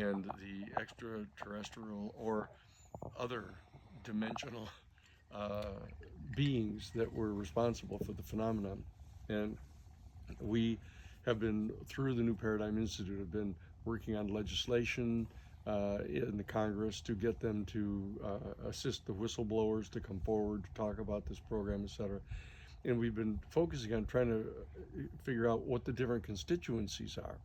and the extraterrestrial or other dimensional uh, beings that were responsible for the phenomenon. And we have been, through the New Paradigm Institute, have been working on legislation in the Congress to get them to assist the whistleblowers to come forward to talk about this program, et cetera. And we've been focusing on trying to figure out what the different constituencies are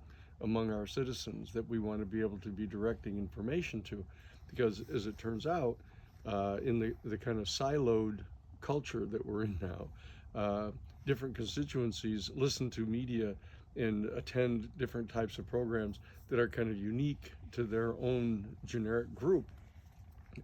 among our citizens that we want to be able to be directing information to. Because as it turns out, in the kind of siloed culture that we're in now, different constituencies listen to media and attend different types of programs that are kind of unique to their own generic group.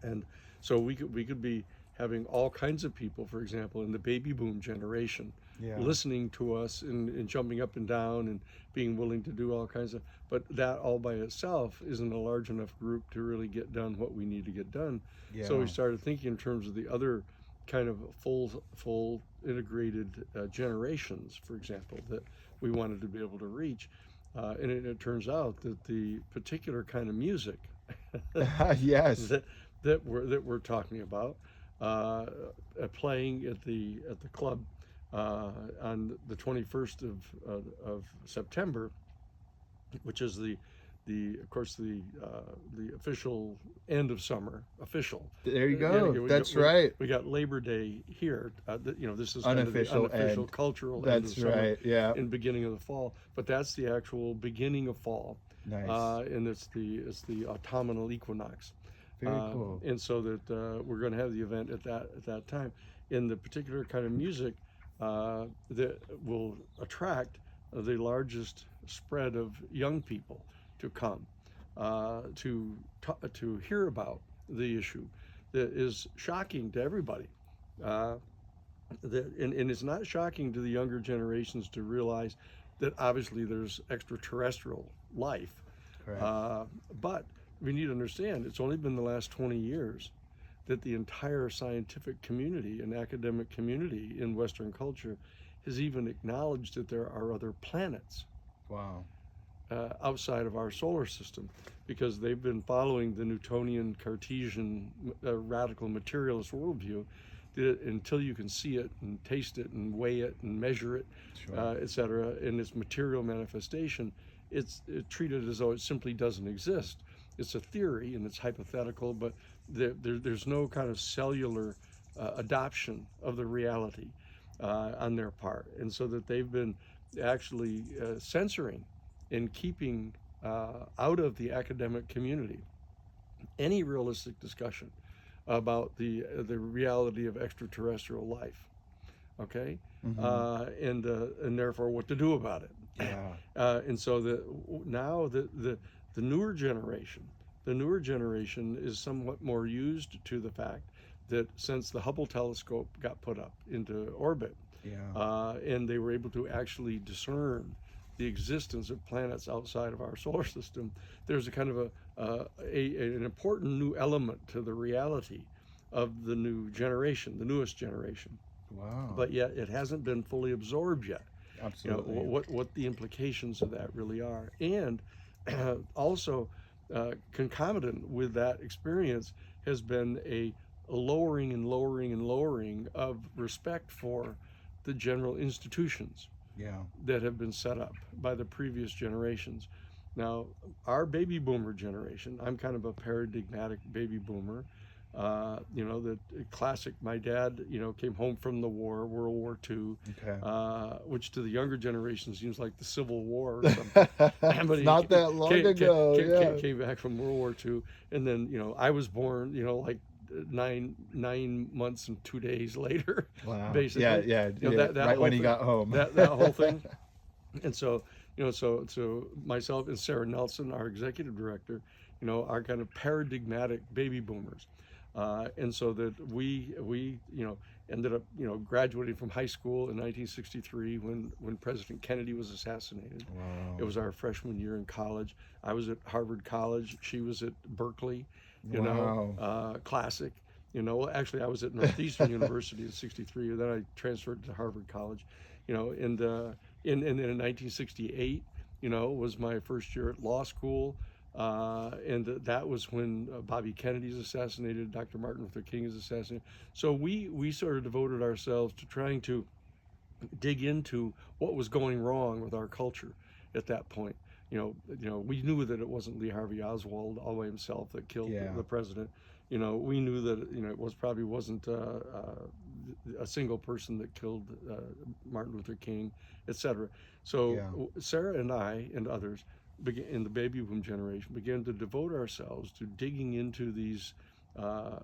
And so we could be having all kinds of people, for example, in the baby boom generation, Yeah. listening to us and jumping up and down and being willing to do all kinds of. But that all by itself isn't a large enough group to really get done what we need to get done. So Yeah. we started thinking in terms of the other kind of full integrated generations, for example, that we wanted to be able to reach. And it turns out that the particular kind of music Yes. that we're talking about, uh, playing at the club on the 21st of September, which is the of course the official end of summer official. There you Yeah, go. That's right. we got Labor Day here. This is kind of the Unofficial unofficial end. cultural end of That's summer right. Yeah. and beginning of the fall. But that's the actual beginning of fall, Nice. and it's the autumnal equinox. Very cool. And so that we're going to have the event at that time. In the particular kind of music that will attract the largest spread of young people to come to hear about the issue that is shocking to everybody. Uh, and it's not shocking to the younger generations to realize that obviously there's extraterrestrial life. Correct. But we need to understand it's only been the last 20 years that the entire scientific community and academic community in Western culture has even acknowledged that there are other planets Wow. outside of our solar system, because they've been following the Newtonian Cartesian radical materialist worldview that until you can see it and taste it and weigh it and measure it, Sure. etc., in its material manifestation, it's treated as though it simply doesn't exist. It's a theory and it's hypothetical, but there's no kind of cellular adoption of the reality on their part. And so that they've been actually censoring and keeping out of the academic community any realistic discussion about the reality of extraterrestrial life. Okay, Mm-hmm. and therefore what to do about it. Yeah. And so now the newer generation is somewhat more used to the fact that since the Hubble telescope got put up into orbit, Yeah. and they were able to actually discern the existence of planets outside of our solar system, there's a kind of an important new element to the reality of the new generation, the newest generation. Wow. But yet it hasn't been fully absorbed yet. Absolutely. What the implications of that really are, and also concomitant with that experience has been a lowering and lowering and lowering of respect for the general institutions Yeah. that have been set up by the previous generations. Now, our baby boomer generation, I'm kind of a paradigmatic baby boomer. The classic, my dad, came home from the war, World War II, Okay. which to the younger generation seems like the Civil War or something. But It's he not that long ago. Yeah. came back from World War II. And then, I was born, like 9 months and 2 days later, Wow. basically. Yeah. Yeah. You know, Yeah. that Right whole when he thing, got home. that whole thing. And so, so myself and Sarah Nelson, our executive director, are kind of paradigmatic baby boomers. And so that we ended up graduating from high school in 1963 when President Kennedy was assassinated. Wow. It was our freshman year in college. I was at Harvard College. She was at Berkeley. Wow. Classic. Well, actually, I was at Northeastern University in '63. Then I transferred to Harvard College. And in 1968, was my first year at law school. And that was when Bobby Kennedy's assassinated, Dr. Martin Luther King is assassinated. So we sort of devoted ourselves to trying to dig into what was going wrong with our culture at that point. We knew that it wasn't Lee Harvey Oswald all by himself that killed the president. We knew that it probably wasn't a single person that killed Martin Luther King, etc. So Sarah and I and others in the baby boom generation began to devote ourselves to digging into these uh,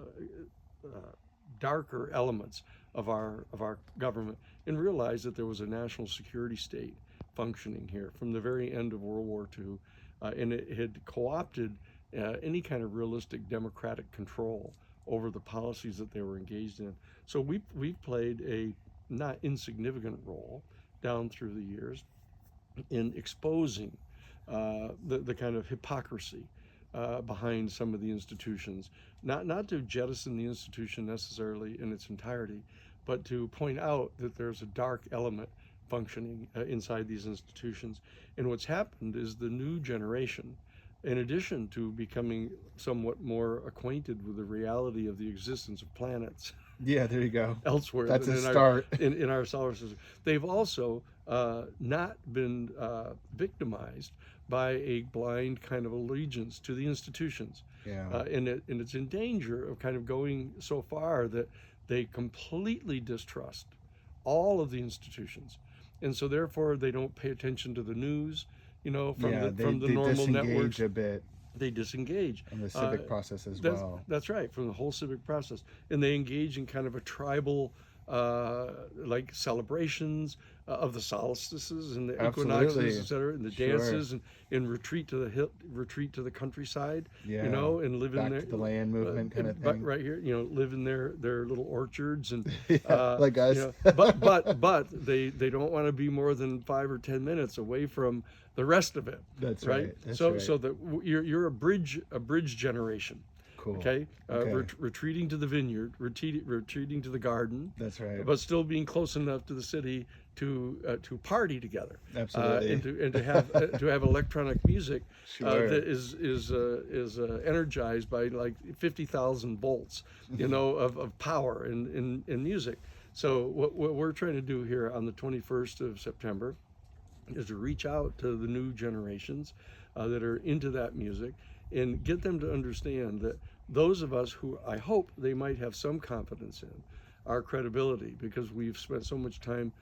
darker elements of our government and realized that there was a national security state functioning here from the very end of World War II, and it had co-opted any kind of realistic democratic control over the policies that they were engaged in. So we've played a not insignificant role down through the years in exposing the kind of hypocrisy behind some of the institutions. Not to jettison the institution necessarily in its entirety, but to point out that there's a dark element functioning inside these institutions. And what's happened is the new generation, in addition to becoming somewhat more acquainted with the reality of the existence of planets, yeah, there you go, elsewhere that's than a start. In our solar system, they've also not been victimized by a blind kind of allegiance to the institutions. And it's in danger of kind of going so far that they completely distrust all of the institutions, and so therefore they don't pay attention to the news. From the normal networks. A bit. They disengage. And the civic process as that's, well. That's right, from the whole civic process. And they engage in kind of a tribal, like celebrations of the solstices and the equinoxes, etc., and the dances, and retreat to the countryside, and live in their to the land movement kind of thing. Right here, live in their little orchards and like us. But they don't want to be more than 5 or 10 minutes away from the rest of it. That's right. So that you're a bridge generation. Cool. Okay. Retreating to the vineyard, retreating to the garden. That's right. But still being close enough to the city to party together. Absolutely. And to have electronic music that is energized by like 50,000 volts, of power in music. So what we're trying to do here on the 21st of September is to reach out to the new generations that are into that music and get them to understand that those of us who I hope they might have some confidence in our credibility, because we've spent so much time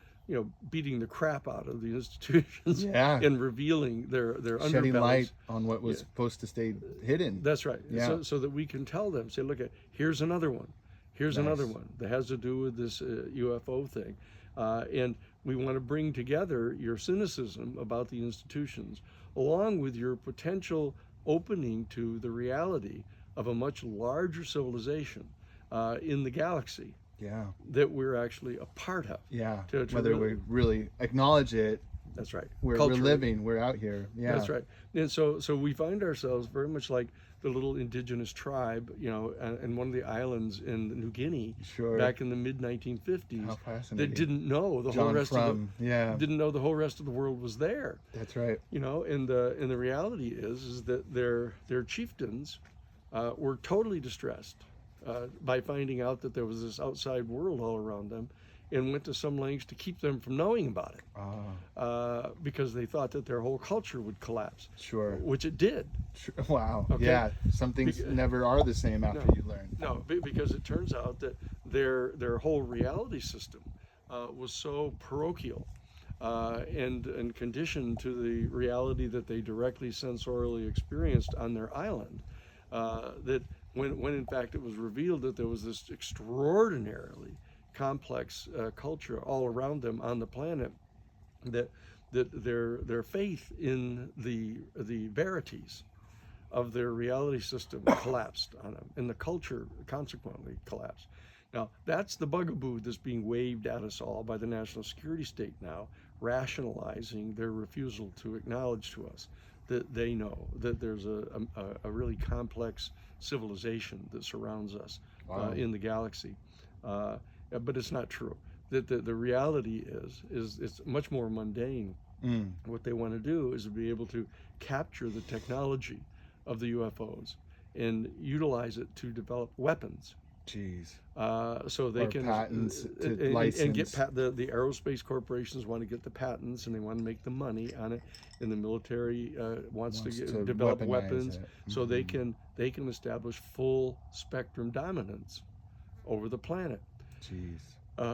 beating the crap out of the institutions and revealing their underbellies. Shedding light on what was supposed to stay hidden. That's right. So that we can tell them, say, look, here's another one. Here's another one that has to do with this UFO thing. And we want to bring together your cynicism about the institutions along with your potential opening to the reality of a much larger civilization in the galaxy that we're actually a part of. Whether we really acknowledge it. That's right. We're living, we're out here. That's right. And so we find ourselves very much like the little indigenous tribe, in one of the islands in New Guinea back in the mid 1950s that didn't know the whole rest of the world was there. That's right. And the reality is that their chieftains were totally distressed by finding out that there was this outside world all around them, and went to some lengths to keep them from knowing about it, because they thought that their whole culture would collapse. Which it did. Wow. Okay? Yeah. Some things never are the same after you learn. No, because it turns out that their whole reality system was so parochial and conditioned to the reality that they directly sensorially experienced on their island, that when in fact it was revealed that there was this extraordinarily complex culture all around them on the planet, that their faith in the verities of their reality system collapsed on them, and the culture consequently collapsed. Now, that's the bugaboo that's being waved at us all by the national security state now, rationalizing their refusal to acknowledge to us that they know that there's a really complex civilization that surrounds us in the galaxy. But it's not true. That the reality is it's much more mundane. What they want to do is to be able to capture the technology of the UFOs and utilize it to develop weapons. Jeez. So they Or can patents to and get license. the aerospace corporations want to get the patents and they want to make the money on it, and the military wants to develop weaponize weapons it. so they can establish full spectrum dominance over the planet. Jeez.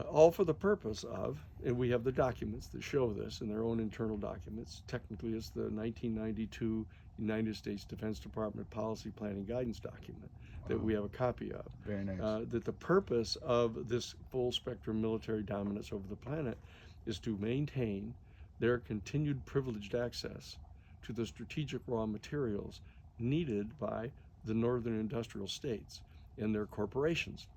All for the purpose of, and we have the documents that show this in their own internal documents. Technically, it's the 1992 United States Defense Department Policy Planning Guidance document that we have a copy of. Very nice. That the purpose of this full spectrum military dominance over the planet is to maintain their continued privileged access to the strategic raw materials needed by the northern industrial states and their corporations,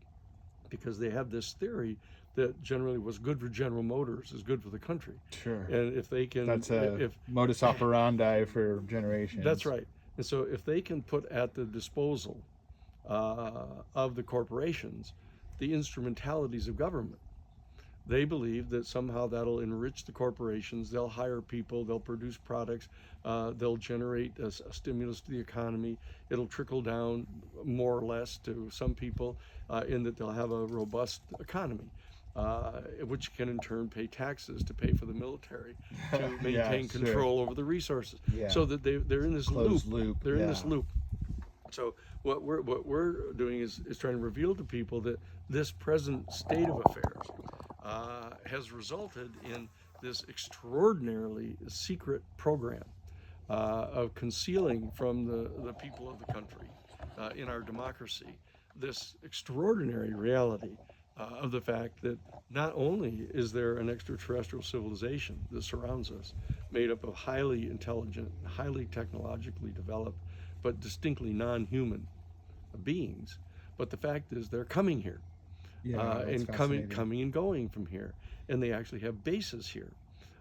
because they have this theory that generally what's good for General Motors is good for the country. Sure. And if they can, That's a modus operandi for generations. That's right. And so if they can put at the disposal of the corporations the instrumentalities of government, they believe that somehow that'll enrich the corporations. They'll hire people, they'll produce products, they'll generate a stimulus to the economy. It'll trickle down more or less to some people in that they'll have a robust economy, which can in turn pay taxes to pay for the military to maintain control over the resources. So that they're in this loop. They're in this loop. So what we're doing is trying to reveal to people that this present state of affairs has resulted in this extraordinarily secret program of concealing from the people of the country in our democracy this extraordinary reality of the fact that not only is there an extraterrestrial civilization that surrounds us, made up of highly intelligent, highly technologically developed, but distinctly non-human beings, but the fact is they're coming here. And coming and going from here, and they actually have bases here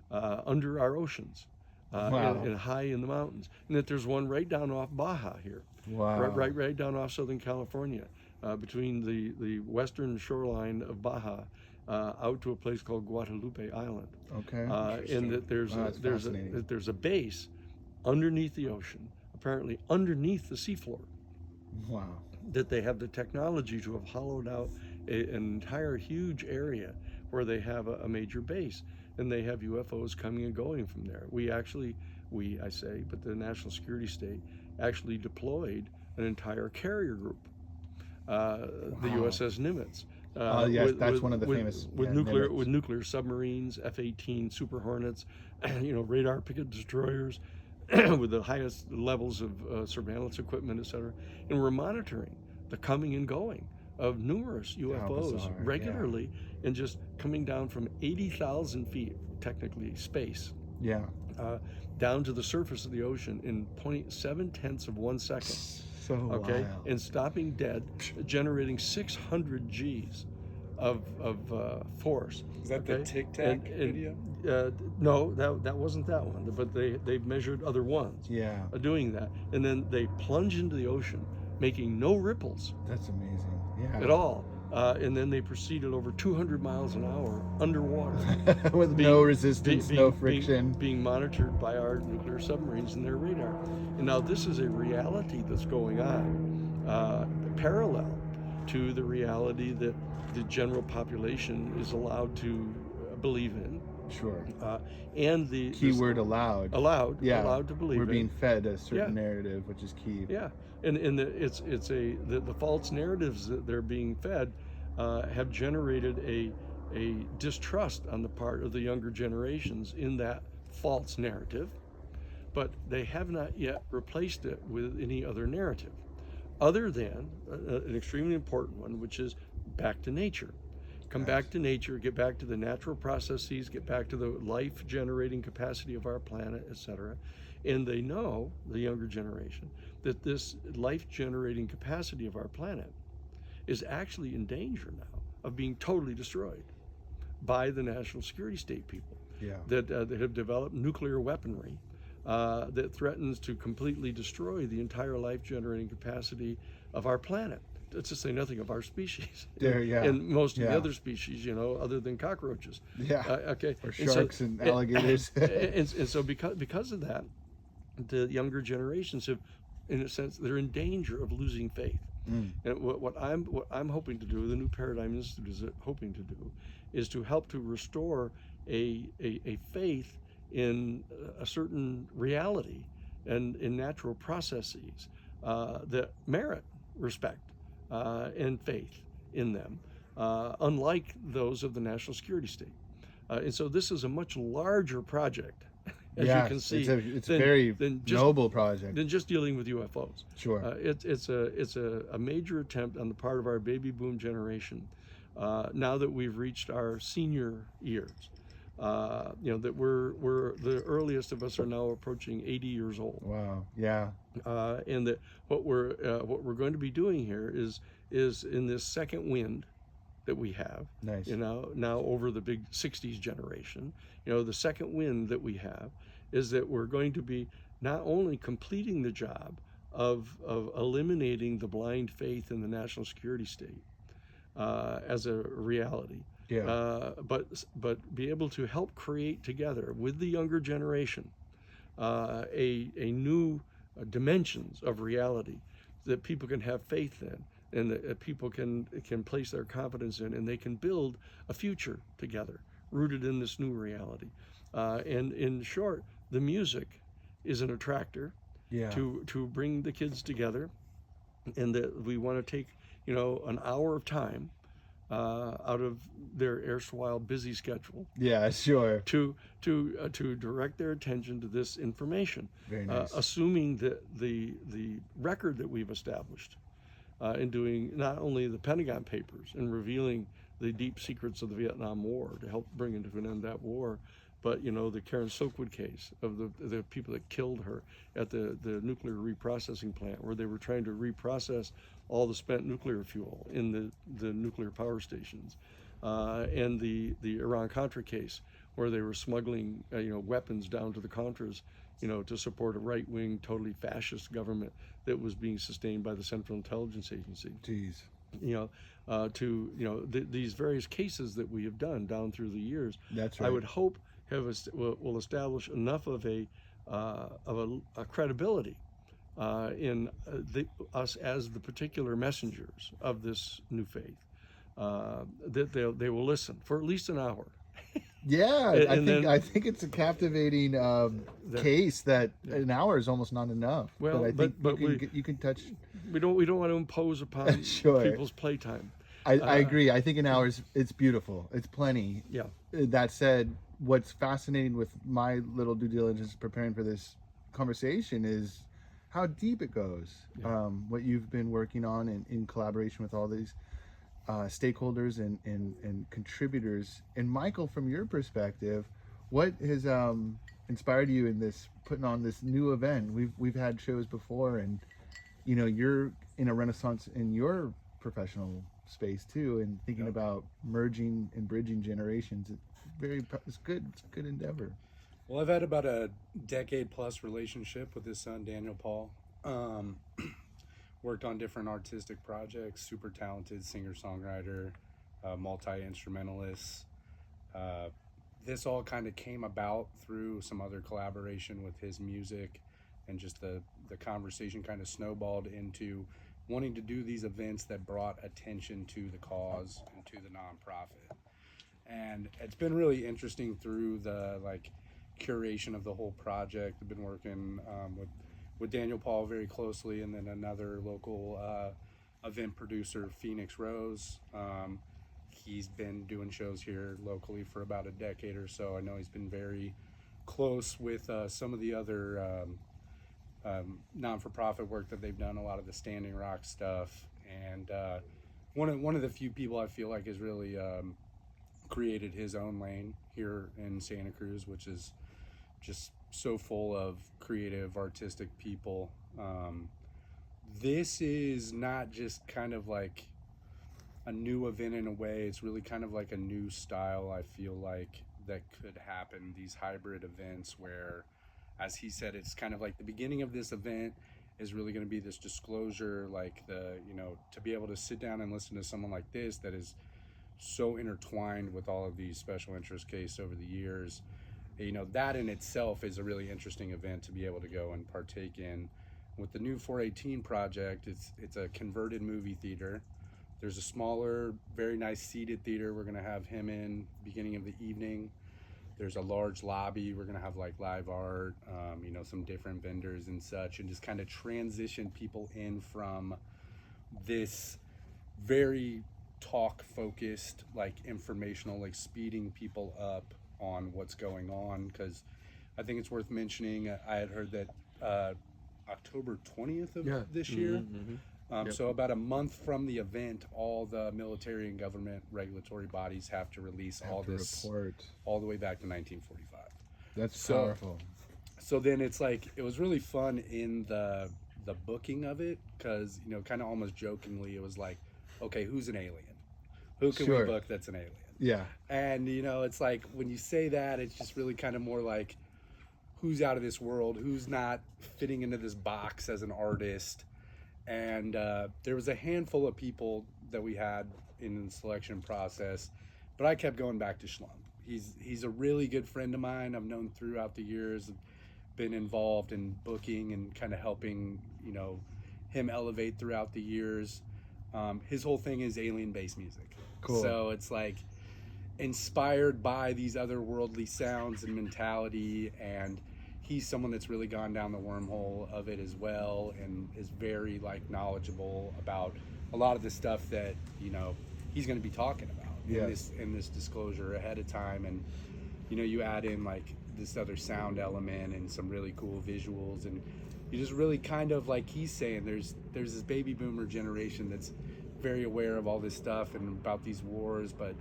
under our oceans, and high in the mountains, and that there's one right down off Baja here, right down off Southern California, between the western shoreline of Baja out to a place called Guadalupe Island. Okay. And that there's a base underneath the ocean, apparently underneath the seafloor. Wow. That they have the technology to have hollowed out an entire huge area where they have a major base, and they have UFOs coming and going from there. I say, but the National Security State actually deployed an entire carrier group, the USS Nimitz. Yes, that's one of the famous. With nuclear submarines, F-18 Super Hornets, radar picket destroyers, with the highest levels of surveillance equipment, etc. And we're monitoring the coming and going of numerous UFOs regularly, and just coming down from 80,000 feet, technically space, down to the surface of the ocean in 0.7 of 1 second. So wild. And stopping dead, generating 600 Gs of force. Is that the Tic Tac video? No, that wasn't that one. But they've measured other ones. Doing that, and then they plunge into the ocean, making no ripples. That's amazing. At all. And then they proceeded over 200 miles an hour underwater. With no resistance, no friction. Being monitored by our nuclear submarines and their radar. And now this is a reality that's going on, parallel to the reality that the general population is allowed to believe in. Sure. And the keyword allowed. Allowed to believe. We're being fed a certain narrative, which is key. And the false narratives that they're being fed have generated a distrust on the part of the younger generations in that false narrative, but they have not yet replaced it with any other narrative, other than an extremely important one, which is back to nature. Come back to nature, get back to the natural processes, get back to the life-generating capacity of our planet, etc. And they know, the younger generation, that this life-generating capacity of our planet is actually in danger now of being totally destroyed by the national security state people that have developed nuclear weaponry that threatens to completely destroy the entire life-generating capacity of our planet. To say nothing of our species, and most of the other species, other than cockroaches. Or sharks and alligators. And so because of that, the younger generations have in a sense, they're in danger of losing faith. And what I'm hoping to do, the New Paradigm Institute is hoping to do, is to help to restore a faith in a certain reality and in natural processes that merit respect and faith in them, unlike those of the national security state. And so this is a much larger project, as you can see, it's a very noble project than just dealing with UFOs. Sure. It's a major attempt on the part of our baby boom generation. Now that we've reached our senior years, that we're the earliest of us are now approaching 80 years old. Wow. Yeah. And that what we're going to be doing here is in this second wind that we have, Nice. Now over the big 60s generation, the second wind that we have is that we're going to be not only completing the job of eliminating the blind faith in the national security state as a reality, but be able to help create together with the younger generation a new dimensions of reality that people can have faith in, and that people can place their confidence in, and they can build a future together rooted in this new reality. And in short, the music is an attractor to bring the kids together, and that we want to take an hour of time out of their erstwhile busy schedule. Yeah, sure. To direct their attention to this information. Very nice. Assuming that the record that we've established in doing not only the Pentagon Papers and revealing the deep secrets of the Vietnam War to help bring into an end that war, but the Karen Soakwood case of the people that killed her at the nuclear reprocessing plant, where they were trying to reprocess all the spent nuclear fuel in the nuclear power stations, and the Iran-Contra case, where they were smuggling weapons down to the Contras, to support a right-wing, totally fascist government that was being sustained by the Central Intelligence Agency. Jeez. These various cases that we have done down through the years. That's right. I would hope will establish enough of a credibility in us as the particular messengers of this new faith, that they will listen for at least an hour. Yeah, I think it's a captivating case that an hour is almost not enough. Well, but you can touch. We don't want to impose upon people's playtime. I agree. I think an hour it's beautiful. It's plenty. Yeah. That said, what's fascinating with my little due diligence preparing for this conversation is how deep it goes. Yeah. What you've been working on in collaboration with all these stakeholders and contributors. And Michael, from your perspective, what has inspired you in putting on this new event? We've had shows before, and you're in a renaissance in your professional space too, and thinking about merging and bridging generations. It's good. It's a good endeavor. Well, I've had about a decade plus relationship with his son, Daniel Paul. Worked on different artistic projects, super talented singer-songwriter, multi-instrumentalist. This all kind of came about through some other collaboration with his music, and just the conversation kind of snowballed into wanting to do these events that brought attention to the cause and to the nonprofit. And it's been really interesting through the curation of the whole project. I've been working with Daniel Paul very closely, and then another local event producer, Phoenix Rose. He's been doing shows here locally for about a decade or so. I know he's been very close with some of the other non-for-profit work that they've done, a lot of the Standing Rock stuff. And one of the few people I feel like has really created his own lane here in Santa Cruz, which is just so full of creative, artistic people. This is not just kind of like a new event in a way. It's really kind of like a new style, I feel like, that could happen. These hybrid events where, as he said, it's kind of like the beginning of this event is really going to be this disclosure, to be able to sit down and listen to someone like this that is so intertwined with all of these special interest cases over the years. That in itself is a really interesting event to be able to go and partake in. With the new 418 project, it's a converted movie theater. There's a smaller, very nice seated theater. We're gonna have him in beginning of the evening. There's a large lobby. We're gonna have like live art, some different vendors and such, and just kind of transition people in from this very talk focused, like informational, like speeding people up on what's going on. Because I think it's worth mentioning, I had heard that October 20th of this year. Yep. So about a month from the event, all the military and government regulatory bodies have to release all this report. all the way back to 1945. That's So- powerful. So then it's like, it was really fun in the booking of it, because kind of almost jokingly, it was like, okay, who's an alien? Who can we Sure. book that's an alien? Yeah. And it's like, when you say that, it's just really kind of more like, who's out of this world, who's not fitting into this box as an artist. And there was a handful of people that we had in the selection process, but I kept going back to Schlump. He's a really good friend of mine. I've known throughout the years, been involved in booking and kind of helping him elevate throughout the years. His whole thing is alien-based music. Cool. So it's like inspired by these otherworldly sounds and mentality, and he's someone that's really gone down the wormhole of it as well, and is very like knowledgeable about a lot of the stuff that he's going to be talking about in this disclosure ahead of time. And you add in like this other sound element and some really cool visuals, and you just really kind of, like he's saying, there's this baby boomer generation that's very aware of all this stuff and about these wars, but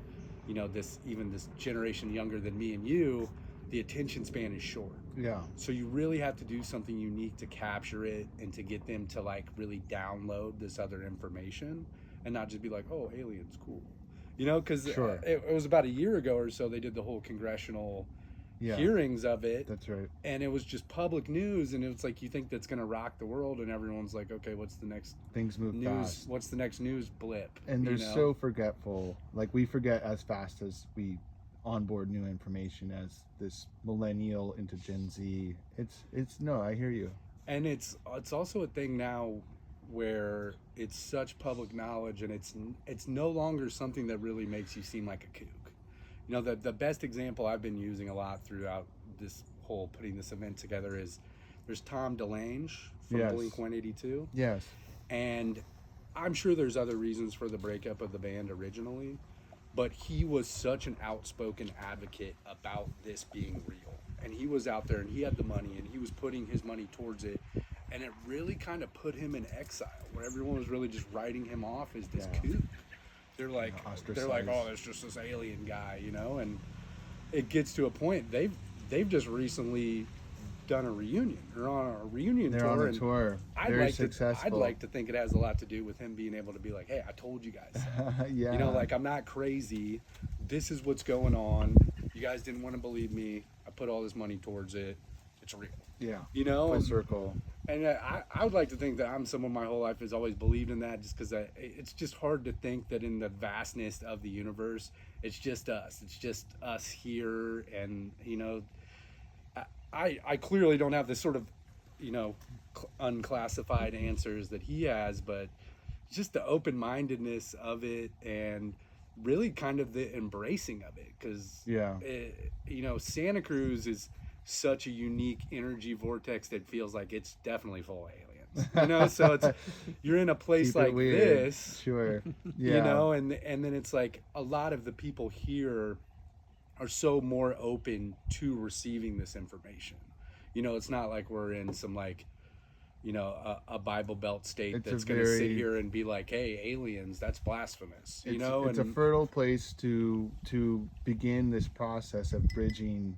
this generation younger than me and you, the attention span is short. Yeah. So you really have to do something unique to capture it and to get them to like really download this other information and not just be like, oh, aliens, cool. Because Sure. it was about a year ago or so they did the whole congressional hearings of it. That's right. And it was just public news, and it's like, you think that's going to rock the world, and everyone's like, okay, what's the next Things move news? fast. What's the next news blip? And they're so forgetful. Like, we forget as fast as we onboard new information as this millennial into Gen Z. It's no, I hear you. And it's also a thing now where it's such public knowledge, and it's no longer something that really makes you seem like a kook. The best example I've been using a lot throughout this whole putting this event together is there's Tom DeLange from Yes. Blink 182. Yes. And I'm sure there's other reasons for the breakup of the band originally, but he was such an outspoken advocate about this being real. And he was out there, and he had the money, and he was putting his money towards it. And it really kind of put him in exile, where everyone was really just writing him off as this kook. They're like, ostracized. oh, there's just this alien guy, and it gets to a point. They've just recently done a reunion, or on a reunion They're tour. on the and tour. Very successful. I'd like to think it has a lot to do with him being able to be like, hey, I told you guys. Yeah. Like, I'm not crazy. This is what's going on. You guys didn't want to believe me. I put all this money towards it. It's real. Yeah. Full circle. And I would like to think that I'm someone my whole life has always believed in that, just because it's just hard to think that in the vastness of the universe, it's just us. It's just us here. And, I clearly don't have this sort of, unclassified answers that he has, but just the open-mindedness of it, and really kind of the embracing of it. Because, Santa Cruz is such a unique energy vortex that feels like it's definitely full of aliens. So it's, you're in a place Keep it like weird. this, Sure. Yeah. and then it's like a lot of the people here are so more open to receiving this information. It's not like we're in some like a Bible Belt state It's that's a going to sit very- here and be like, hey, aliens, that's blasphemous. It's a fertile place to begin this process of bridging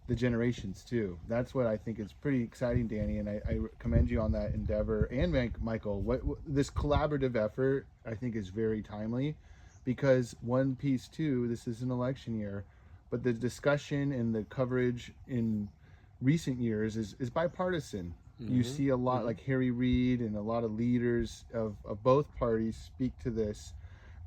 the generations too. That's what I think is pretty exciting, Danny, and I commend you on that endeavor. And Michael, what this collaborative effort I think is very timely, because one piece too, this is an election year, but the discussion and the coverage in recent years is bipartisan. You see a lot like Harry Reid and a lot of leaders of both parties speak to this.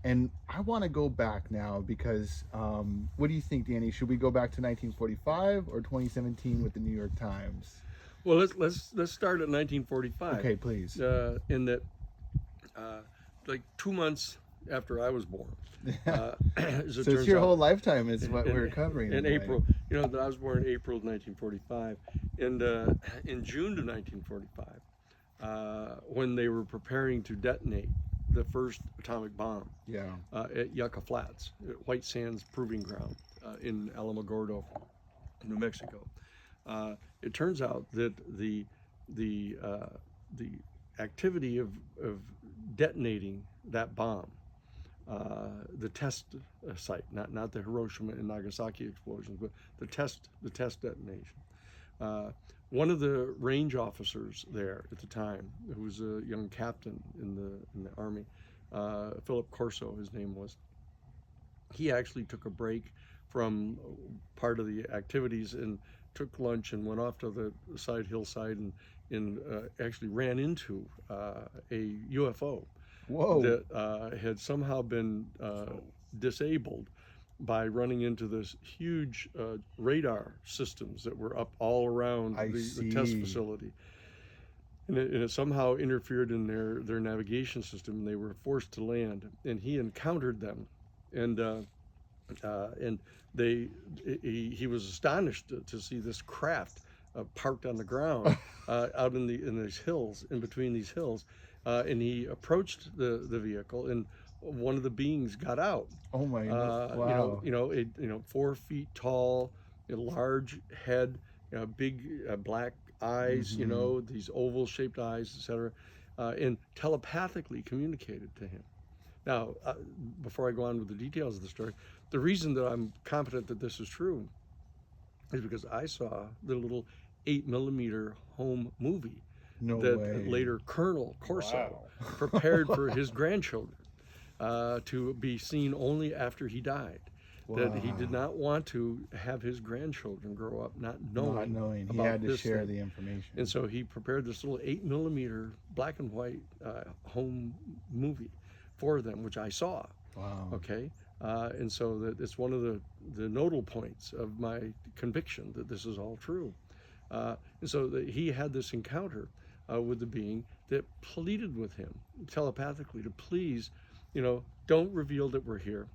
And I want to go back now because what do you think, Danny? Should we go back to 1945 or 2017 with the New York Times? Well, let's start at 1945. Okay, please. In that, like 2 months after I was born. As it So it's turns your out, whole lifetime is what in, we're covering. in then, right? April. That I was born in April of 1945, and in June of 1945, when they were preparing to detonate the first atomic bomb Yeah. at Yucca Flats, White Sands Proving Ground in Alamogordo, New Mexico. It turns out that the the activity of detonating that bomb, the test site, not the Hiroshima and Nagasaki explosions, but the test detonation. One of the range officers there at the time, who was a young captain in the army, Philip Corso, his name was. He actually took a break from part of the activities and took lunch and went off to the hillside and actually ran into a UFO Whoa. that had somehow been disabled by running into this huge radar systems that were up all around the test see. facility. And it somehow interfered in their navigation system, and they were forced to land. And he encountered them, and and he was astonished to see this craft parked on the ground out in these hills, in between these hills, and he approached the vehicle, and one of the beings got out. Oh my. Wow. 4 feet tall, a large head, big black eyes, Mhm. these oval shaped eyes, etc., and telepathically communicated to him. Now, before I go on with the details of the story, the reason that I'm confident that this is true is because I saw the little 8 millimeter home movie No that way. later Colonel Corso Wow. prepared for his grandchildren to be seen only after he died. That he did Wow. not want to have his grandchildren grow up not Not knowing knowing. He about had to this share thing. the information. And so he prepared this little 8 millimeter black and white home movie for them, which I saw. Wow. Okay. And so that it's one of the nodal points of my conviction that this is all true. And so that he had this encounter with the being that pleaded with him telepathically to please, don't reveal that we're here.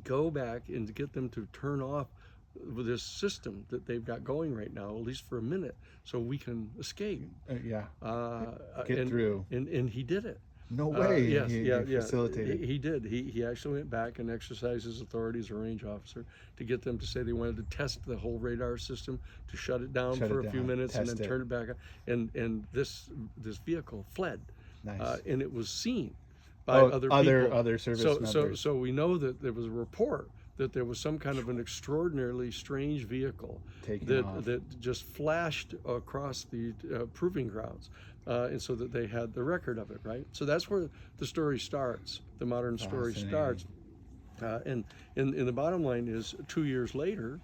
Go back and get them to turn off this system that they've got going right now, at least for a minute, so we can escape. Yeah. Uh, Get and, through. and he did it. No way. Yes, he yeah. facilitated. He did. He actually went back and exercised his authority as a range officer to get them to say they wanted to test the whole radar system, to shut it down for a few minutes and then turn it back on. And this vehicle fled. Nice. And it was seen by other people. Other service members. So we know that there was a report that there was some kind of an extraordinarily strange vehicle that just flashed across the proving grounds, and so that they had the record of it, right? So that's where the story starts, the modern story starts. And the bottom line is 2 years later,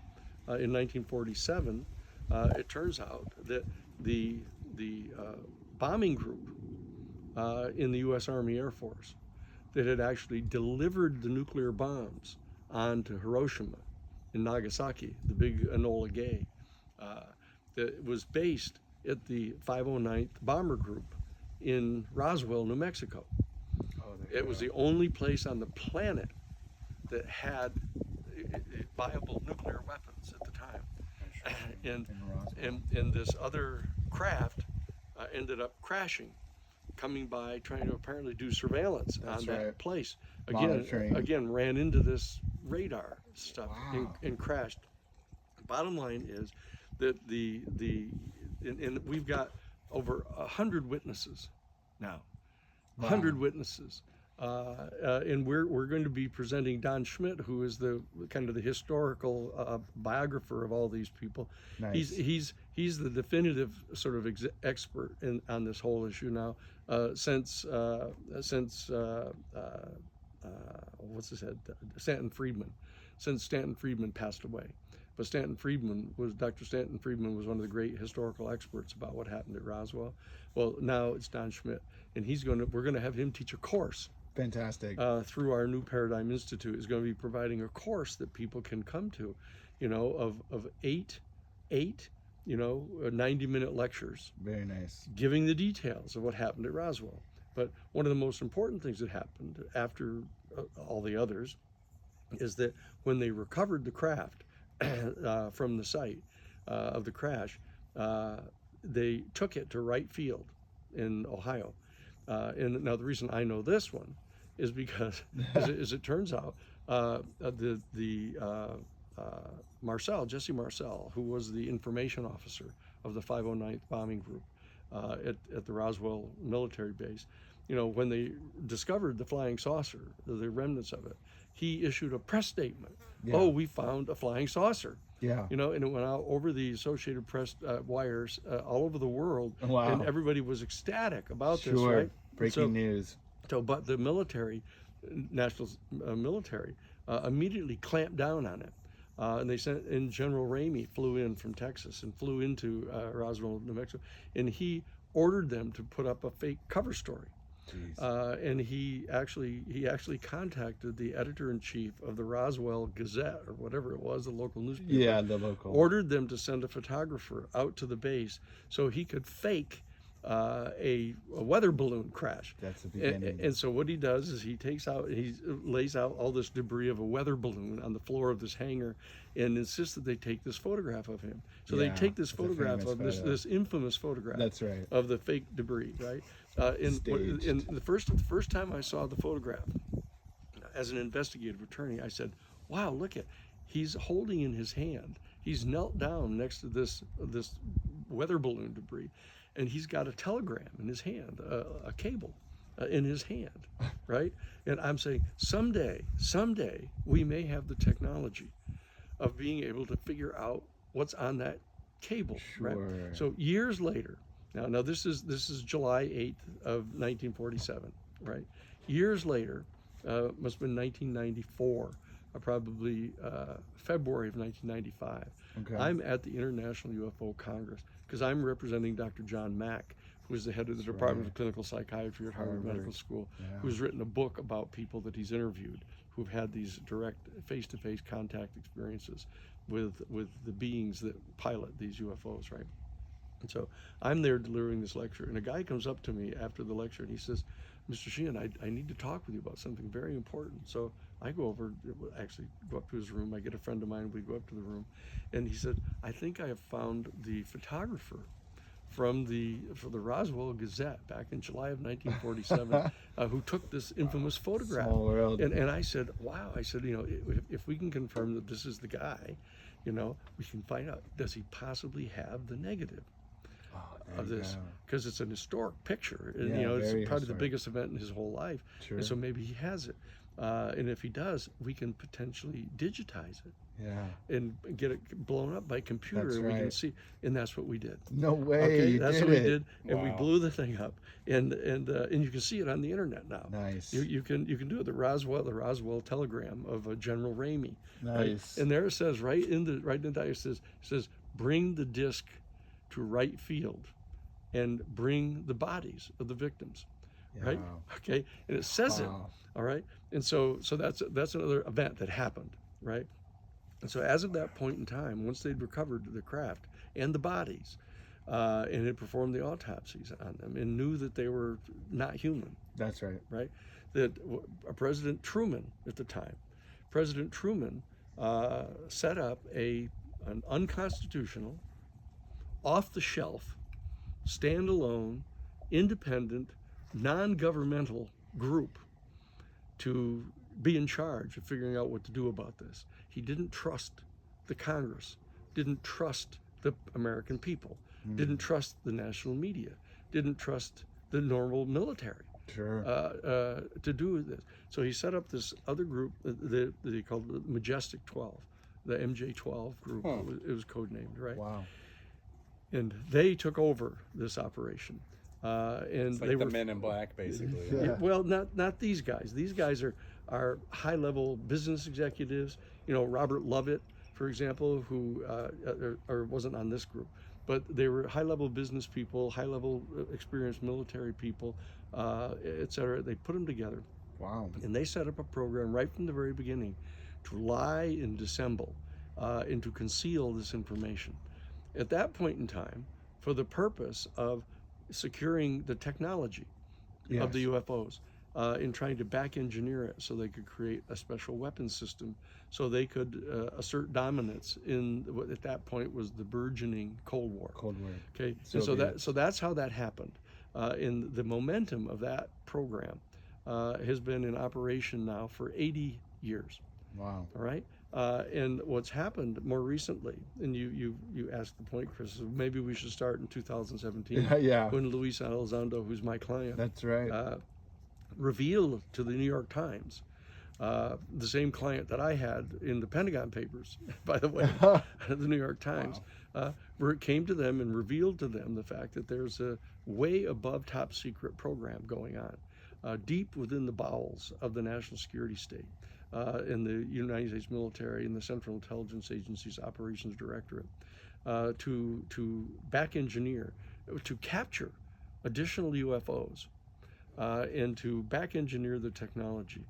in 1947, it turns out that the bombing group in the U.S. Army Air Force that had actually delivered the nuclear bombs onto Hiroshima and Nagasaki, the big Enola Gay, that was based at the 509th Bomber Group in Roswell, New Mexico. It was the only place on the planet that had viable nuclear weapons at the time. And this other craft ended up crashing, coming by, trying to apparently do surveillance on that place. Again, ran into this radar stuff and crashed. Bottom line is that and we've got over 100 witnesses now. 100 witnesses. And we're going to be presenting Don Schmidt, who is the kind of the historical biographer of all these people. Nice. He's the definitive sort of expert on this whole issue now. Since what's his head? Stanton Friedman. Since Stanton Friedman passed away. But Dr. Stanton Friedman was one of the great historical experts about what happened at Roswell. Well, now it's Don Schmidt, and we're going to have him teach a course. Fantastic. Through our New Paradigm Institute is going to be providing a course that people can come to, of eight 90-minute lectures Very nice. giving the details of what happened at Roswell. But one of the most important things that happened after all the others is that when they recovered the craft from the site of the crash, they took it to Wright Field in Ohio. And now the reason I know this one is because, as it turns out, Jesse Marcel, who was the information officer of the 509th Bombing Group at the Roswell military base, when they discovered the flying saucer, the remnants of it, he issued a press statement. Yeah. Oh, we found a flying saucer. Yeah. And it went out over the Associated Press wires all over the world. Wow. And everybody was ecstatic about this, Sure. right? Breaking news. So, but the military, national military, immediately clamped down on it. And they sent in General Ramey, flew in from Texas and flew into Roswell, New Mexico, and he ordered them to put up a fake cover story. And he actually contacted the editor-in-chief of the Roswell Gazette, or whatever it was, the local newspaper. Yeah, the local. Ordered them to send a photographer out to the base so he could fake a weather balloon crash. That's the beginning. And so what he does is he lays out all this debris of a weather balloon on the floor of this hangar, and insists that they take this photograph of him. So they take this photograph of this infamous photograph. That's right. Of the fake debris, right? And the first time I saw the photograph, as an investigative attorney, I said, "Wow, look at, he's holding in his hand. He's knelt down next to this weather balloon debris, and he's got a telegram in his hand, a cable in his hand, right?" And I'm saying, someday we may have the technology of being able to figure out what's on that cable, right? So years later, now this is July 8th of 1947, right? Years later, must have been 1994, probably February of 1995. Okay. I'm at the International UFO Congress because I'm representing Dr. John Mack, who is the head of the Department of Clinical Psychiatry at Harvard Medical School, who's written a book about people that he's interviewed who've had these direct face-to-face contact experiences with the beings that pilot these UFOs, right? And so I'm there delivering this lecture, and a guy comes up to me after the lecture and he says, "Mr. Sheehan, I need to talk with you about something very important." So I go up to his room. I get a friend of mine, we go up to the room, and he said, "I think I have found the photographer for the Roswell Gazette back in July of 1947 who took this infamous photograph." Small world. And I said, "Wow," I said, if we can confirm that this is the guy, we can find out, does he possibly have the negative of this? Because it's an historic picture, and it's probably the biggest event in his whole life. Sure. And so maybe he has it, and if he does, we can potentially digitize it. Yeah. And get it blown up by computer, That's and we can right. see, and that's what we did. No way. Okay, that's what we did, and we Wow. blew the thing up, and you can see it on the internet now. Nice. You can do it. The Roswell telegram of General Ramey. Nice. Right? And there it says right in the it says bring the disc to Wright Field, and bring the bodies of the victims. Right? Okay, and it says it. All right, and so that's another event that happened. Right. And so as of that point in time, once they'd recovered the craft and the bodies, and had performed the autopsies on them and knew that they were not human, That's right. right? That President Truman at the time, President Truman set up an unconstitutional, off-the-shelf, standalone, independent, non-governmental group to be in charge of figuring out what to do about this. He didn't trust the Congress, didn't trust the American people, didn't trust the national media, didn't trust the normal military to do this. So he set up this other group that he called the Majestic 12, the MJ-12 group. It was codenamed, right? Wow. And they took over this operation. And It's like they the were Men in Black, basically. Yeah. well, not these guys. These guys are high-level business executives. Robert Lovett, for example, who wasn't on this group, but they were high-level business people, high-level experienced military people, et cetera. They put them together. Wow. And they set up a program right from the very beginning to lie and dissemble and to conceal this information. at that point in time for the purpose of securing the technology of the Yes. UFOs, in trying to back engineer it so they could create a special weapons system, so they could assert dominance in what at that point was the burgeoning Cold War. Cold War. Okay, and Soviets. so that's how that happened. And the momentum of that program has been in operation now for 80 years. Wow. All right. And what's happened more recently, and you asked the point, Chris, maybe we should start in 2017 Yeah. when Luis Elizondo, who's my client, That's right. revealed to the New York Times, the same client that I had in the Pentagon Papers, by the way, the New York Times, where it came to them and revealed to them the fact that there's a way above top secret program going on, deep within the bowels of the national security state, in the United States military and the Central Intelligence Agency's Operations Directorate, to back engineer, to capture additional UFOs, and to back engineer the technology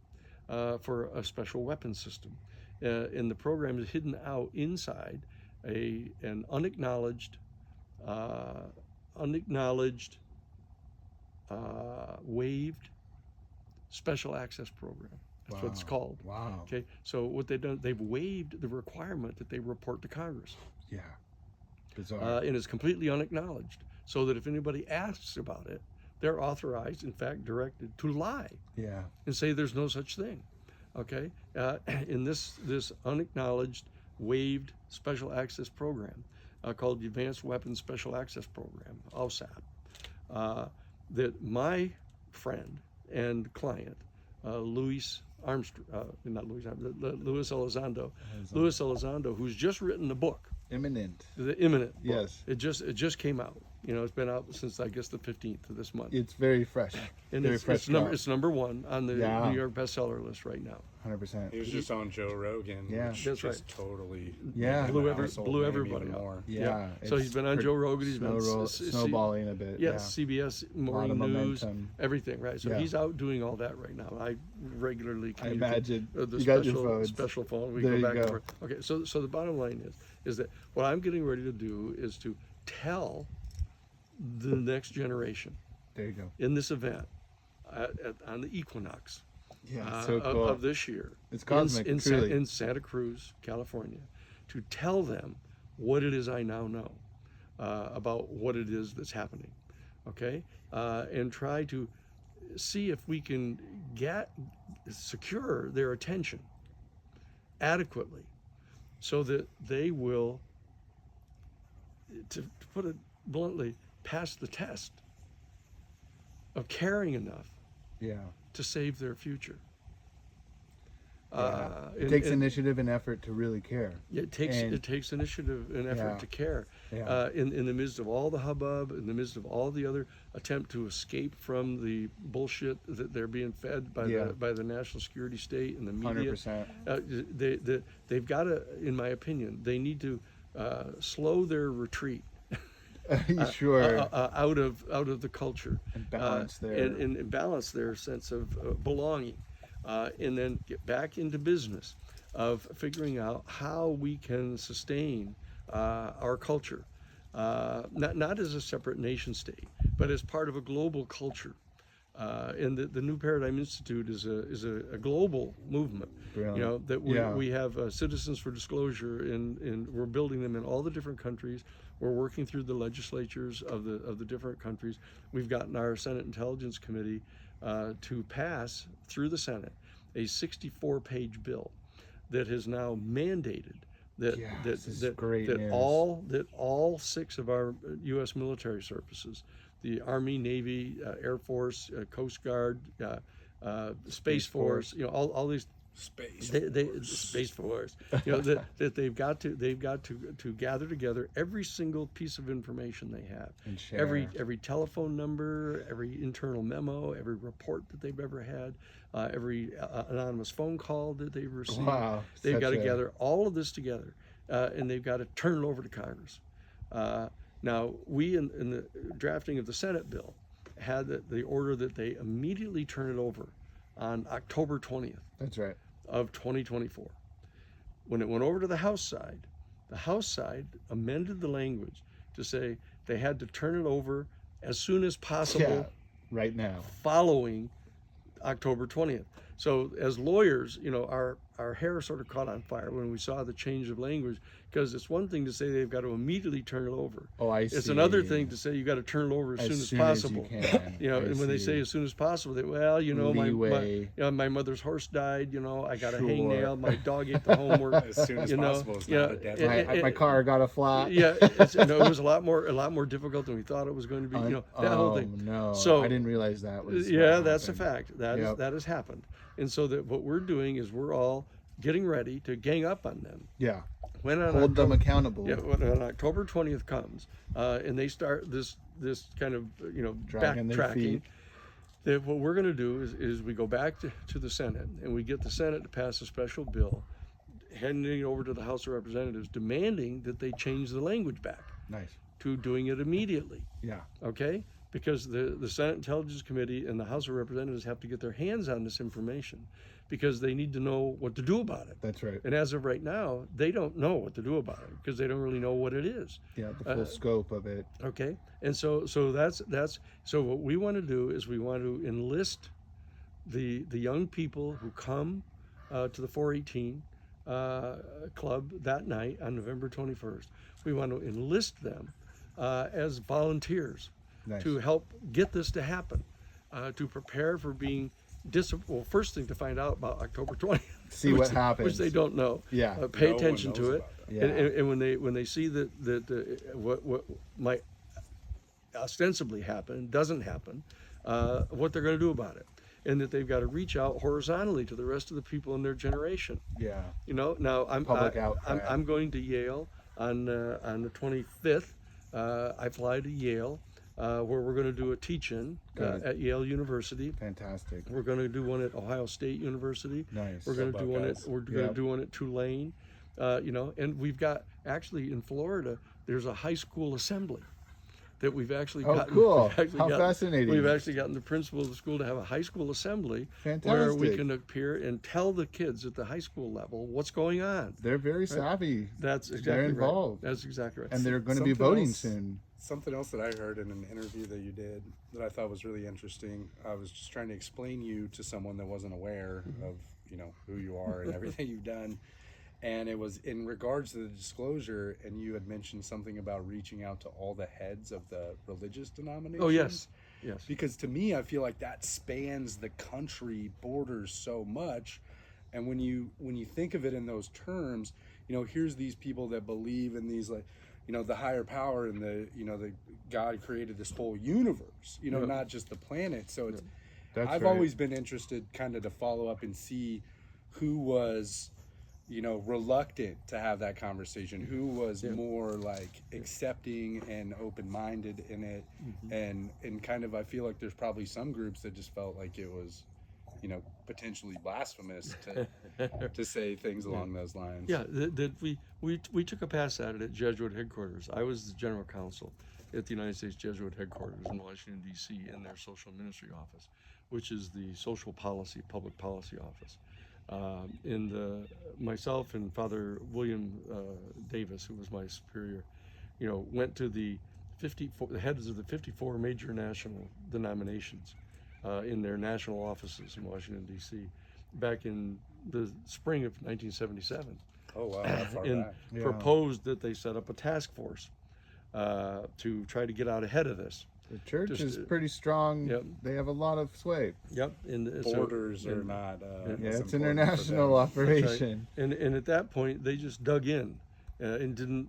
for a special weapons system. And the program is hidden out inside an unacknowledged waived special access program. That's what it's called. Wow. Okay, so what they've done, they've waived the requirement that they report to Congress. Yeah. Bizarre. And it's completely unacknowledged, so that if anybody asks about it, they're authorized, in fact, directed to lie Yeah. and say there's no such thing. Okay, in this unacknowledged, waived special access program called the Advanced Weapons Special Access Program, OSAP, that my friend and client, Luis Elizondo, who's just written a book, Imminent. the imminent book. Yes. It just came out. You know, it's been out since I guess the 15th of this month. It's very fresh. And very it's, fresh. it's number one on the Yeah. New York bestseller list right now. 100%. He was just on Joe Rogan. Yeah. Which That's just right. totally Yeah. Blew blew everybody up. more. Yeah. So he's been on Joe Rogan. He's been snowballing a bit. Yes, CBS A lot of Morning News, momentum. everything, right? So Yeah. he's out doing all that right now. I regularly I communicate imagine. the You got your phones. special phone. We There go you back and go. forth. Okay, so the bottom line is that what I'm getting ready to do is to tell the next generation There you go. in this event on the equinox Yeah. So cool. of this year It's cosmic, in truly. Santa Cruz, California, to tell them what it is I now know about what it is that's happening, okay, and try to see if we can secure their attention adequately so that they will, to put it bluntly, pass the test of caring enough Yeah. to save their future. It takes initiative and effort to really care. It takes initiative and effort Yeah. to care. Yeah. In the midst of all the hubbub, in the midst of all the other attempt to escape from the bullshit that they're being fed by the national security state and the media, 100%. they've got to, in my opinion, they need to slow their retreat Sure. out of the culture And balance and balance their sense of belonging, and then get back into business of figuring out how we can sustain our culture, not as a separate nation state, but as part of a global culture. And the New Paradigm Institute is a global movement. Brilliant. You know that we have Citizens for Disclosure, and we're building them in all the different countries. We're working through the legislatures of the different countries. We've gotten our Senate Intelligence Committee to pass through the Senate a 64-page bill that has now mandated that all 6 of our U.S. military services, the Army, Navy, Air Force, Coast Guard, Space Force, you know, all these Space Force, you know, that they've got to gather together every single piece of information they have, And share. every telephone number, every internal memo, every report that they've ever had, every anonymous phone call that they've received. Wow, They've got to gather all of this together, and they've got to turn it over to Congress. Now, we in the drafting of the Senate bill had the order that they immediately turn it over on October 20th. That's right. Of 2024. When it went over to the House side, The House side amended the language to say they had to turn it over as soon as possible Yeah, right now. following October 20th. So as lawyers, our hair sort of caught on fire when we saw the change of language, because it's one thing to say they've got to immediately turn it over. Oh, I It's see. another thing to say you got to turn it over as soon as possible. you can. I And when they say see. as soon as possible, they Leeway. my mother's horse died. I got a Sure. hangnail. My dog ate the homework. As soon as possible is you not know, a deadline. My car got a flat. Yeah, it was a lot more difficult than we thought it was going to be. That whole thing. No, So I didn't realize that was. Yeah, what that's a happened. fact. That Yep. that has happened. And so that what we're doing is we're all getting ready to gang up on them. Yeah, When on hold them October, accountable. yeah, when on October 20th comes, and they start this kind of Dragging their backtracking. feet. That what we're going to do is we go back to the Senate and we get the Senate to pass a special bill, handing it over to the House of Representatives, demanding that they change the language back Nice. to doing it immediately. Yeah. Okay? Because the Senate Intelligence Committee and the House of Representatives have to get their hands on this information because they need to know what to do about it. That's right. And as of right now, they don't know what to do about it because they don't really know what it is. Yeah, the full scope of it. Okay? And so that's so what we want to do is we want to enlist the young people who come to the 418 club that night on November 21st. We want to enlist them as volunteers. Nice. To help get this to happen, to prepare for being first thing to find out about October 20th. See what happens. Which they don't know. Yeah. Pay No one attention knows to it. about that. Yeah. And when they see that what might ostensibly happen doesn't happen, what they're going to do about it, and that they've got to reach out horizontally to the rest of the people in their generation. Yeah. Now Public outcry. I'm going to Yale on the 25th. I fly to Yale. Where we're going to do a teach-in Good. at Yale University. Fantastic. We're going to do one at Ohio State University. Nice. We're going to do one at Buckeyes. Tulane. And we've got actually in Florida. There's a high school assembly that we've actually Oh, gotten. cool. we've actually How gotten- fascinating. We've actually gotten the principal of the school to have a high school assembly where Fantastic. we can appear and tell the kids at the high school level what's going on. They're very savvy. That's exactly They're right. involved. That's exactly right. And they're going to be Something voting else- soon. Something else that I heard in an interview that you did that I thought was really interesting. I was just trying to explain you to someone that wasn't aware of, who you are and everything you've done. And it was in regards to the disclosure, and you had mentioned something about reaching out to all the heads of the religious denominations. Oh, yes. Because to me, I feel like that spans the country borders so much. And when you think of it in those terms, here's these people that believe in these the higher power and the God created this whole universe, Yeah. not just the planet. So it's That's I've right. always been interested kind of to follow up and see who was reluctant to have that conversation, who was more like accepting and open-minded in it. And kind of I feel like there's probably some groups that just felt like it was potentially blasphemous to say things along those lines. Yeah, that we took a pass at it at Jesuit headquarters. I was the general counsel at the United States Jesuit headquarters in Washington, D.C. in their social ministry office, which is the social policy, public policy office. Myself and Father William Davis, who was my superior, went to the heads of the 54 major national denominations in their national offices in Washington, D.C. back in the spring of 1977. Oh wow, that far and back. Yeah. proposed that they set up a task force to try to get out ahead of this. The church Just, is pretty strong. Yep. They have a lot of sway. Yep. And Borders are not. Yeah, as it's important for international them. operation. And at that point, they just dug in and didn't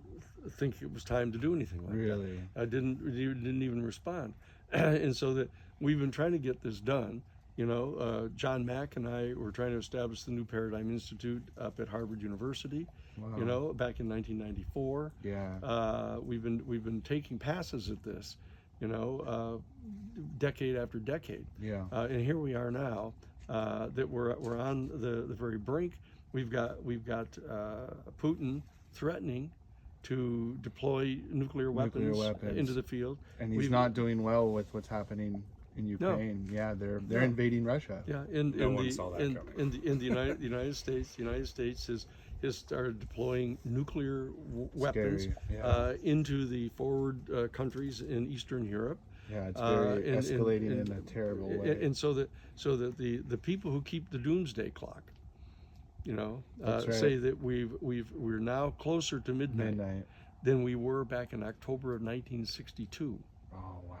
think it was time to do anything like Really? that. I didn't even respond. And so that we've been trying to get this done. John Mack and I were trying to establish the New Paradigm Institute up at Harvard University. Wow. Back in 1994. Yeah. We've been taking passes at this, decade after decade. Yeah. And here we are now that we're on the very brink. We've got Putin threatening to deploy nuclear weapons into the field. And he's We've- not doing well with what's happening in Ukraine. Yeah, they're invading Russia. Yeah, No one saw that coming. in the United States, the United States has started deploying nuclear weapons Scary. Yeah. into the forward countries in Eastern Europe. Yeah, it's very And- escalating and- in a terrible way. and so that the people who keep the doomsday clock, That's right. say that we're now closer to midnight than we were back in October of 1962 Oh wow.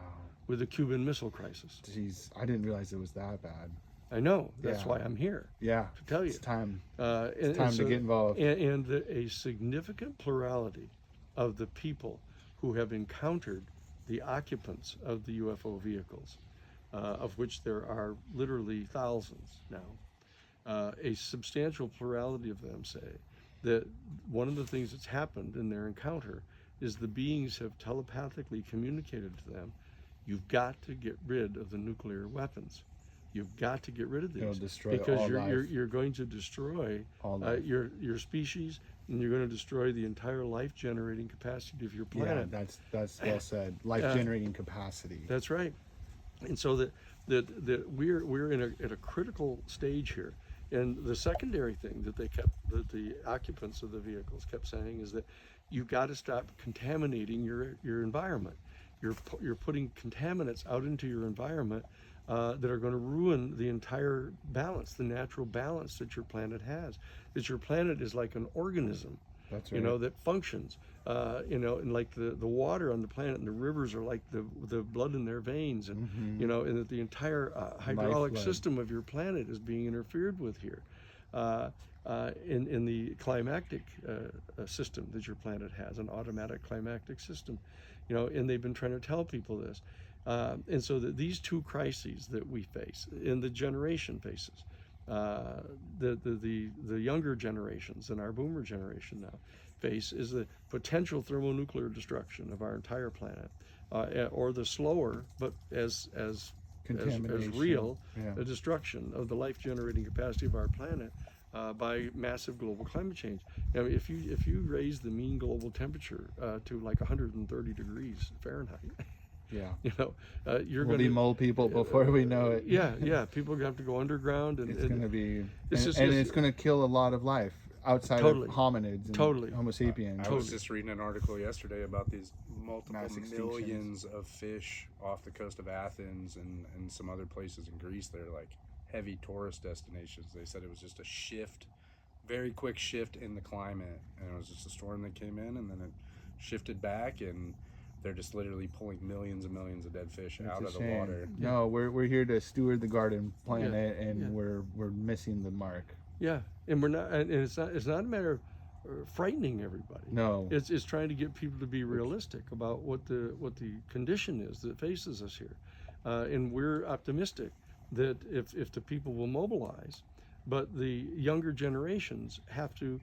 with the Cuban Missile Crisis. Jeez, I didn't realize it was that bad. I know, that's Yeah. why I'm here Yeah. to tell you. It's time. It's time to get involved. And a significant plurality of the people who have encountered the occupants of the UFO vehicles, of which there are literally thousands now, a substantial plurality of them say that one of the things that's happened in their encounter is the beings have telepathically communicated to them, you've got to get rid of the nuclear weapons. You've got to get rid of It'll these destroy because all you're going to destroy All life. your species, and you're going to destroy the entire life generating capacity of your planet. Yeah, that's well said. Life generating capacity. That's right. And so that we're at a critical stage here. And the secondary thing that the occupants of the vehicles kept saying is that you've got to stop contaminating your environment. You're putting contaminants out into your environment that are going to ruin the entire balance, the natural balance that your planet has. That your planet is like an organism, That's right. that functions. And like the water on the planet and the rivers are like the blood in their veins, and and that the entire hydraulic Lifeblood. system of your planet is being interfered with here. In the climactic system that your planet has, an automatic climactic system, and they've been trying to tell people this. And so that these two crises that we face, and the generation faces, the younger generations and our boomer generation now face, is the potential thermonuclear destruction of our entire planet, or the slower but as Contamination. real Yeah. the destruction of the life generating capacity of our planet by massive global climate change. Now, if you raise the mean global temperature to like 130 degrees Fahrenheit, Yeah. you're We'll going be to mole people before we know it. yeah, people are going to have to go underground, and It's going to be, It's and, just- and it's- it's going to kill a lot of life outside Totally. of hominids and Totally. Homo sapiens. I was just reading an article yesterday about these multiple Mass extinctions. millions of fish off the coast of Athens and some other places in Greece. They're like heavy tourist destinations. They said it was just a shift, very quick shift in the climate, and it was just a storm that came in, and then it shifted back, and they're just literally pulling millions and millions of dead fish It's out a of the shame. water. No, we're here to steward the garden planet, and yeah. we're missing the mark. yeah, and we're not, and it's not a matter of frightening everybody. No. It's trying to get people to be realistic about what the condition is that faces us here, and we're optimistic that if the people will mobilize, but the younger generations have to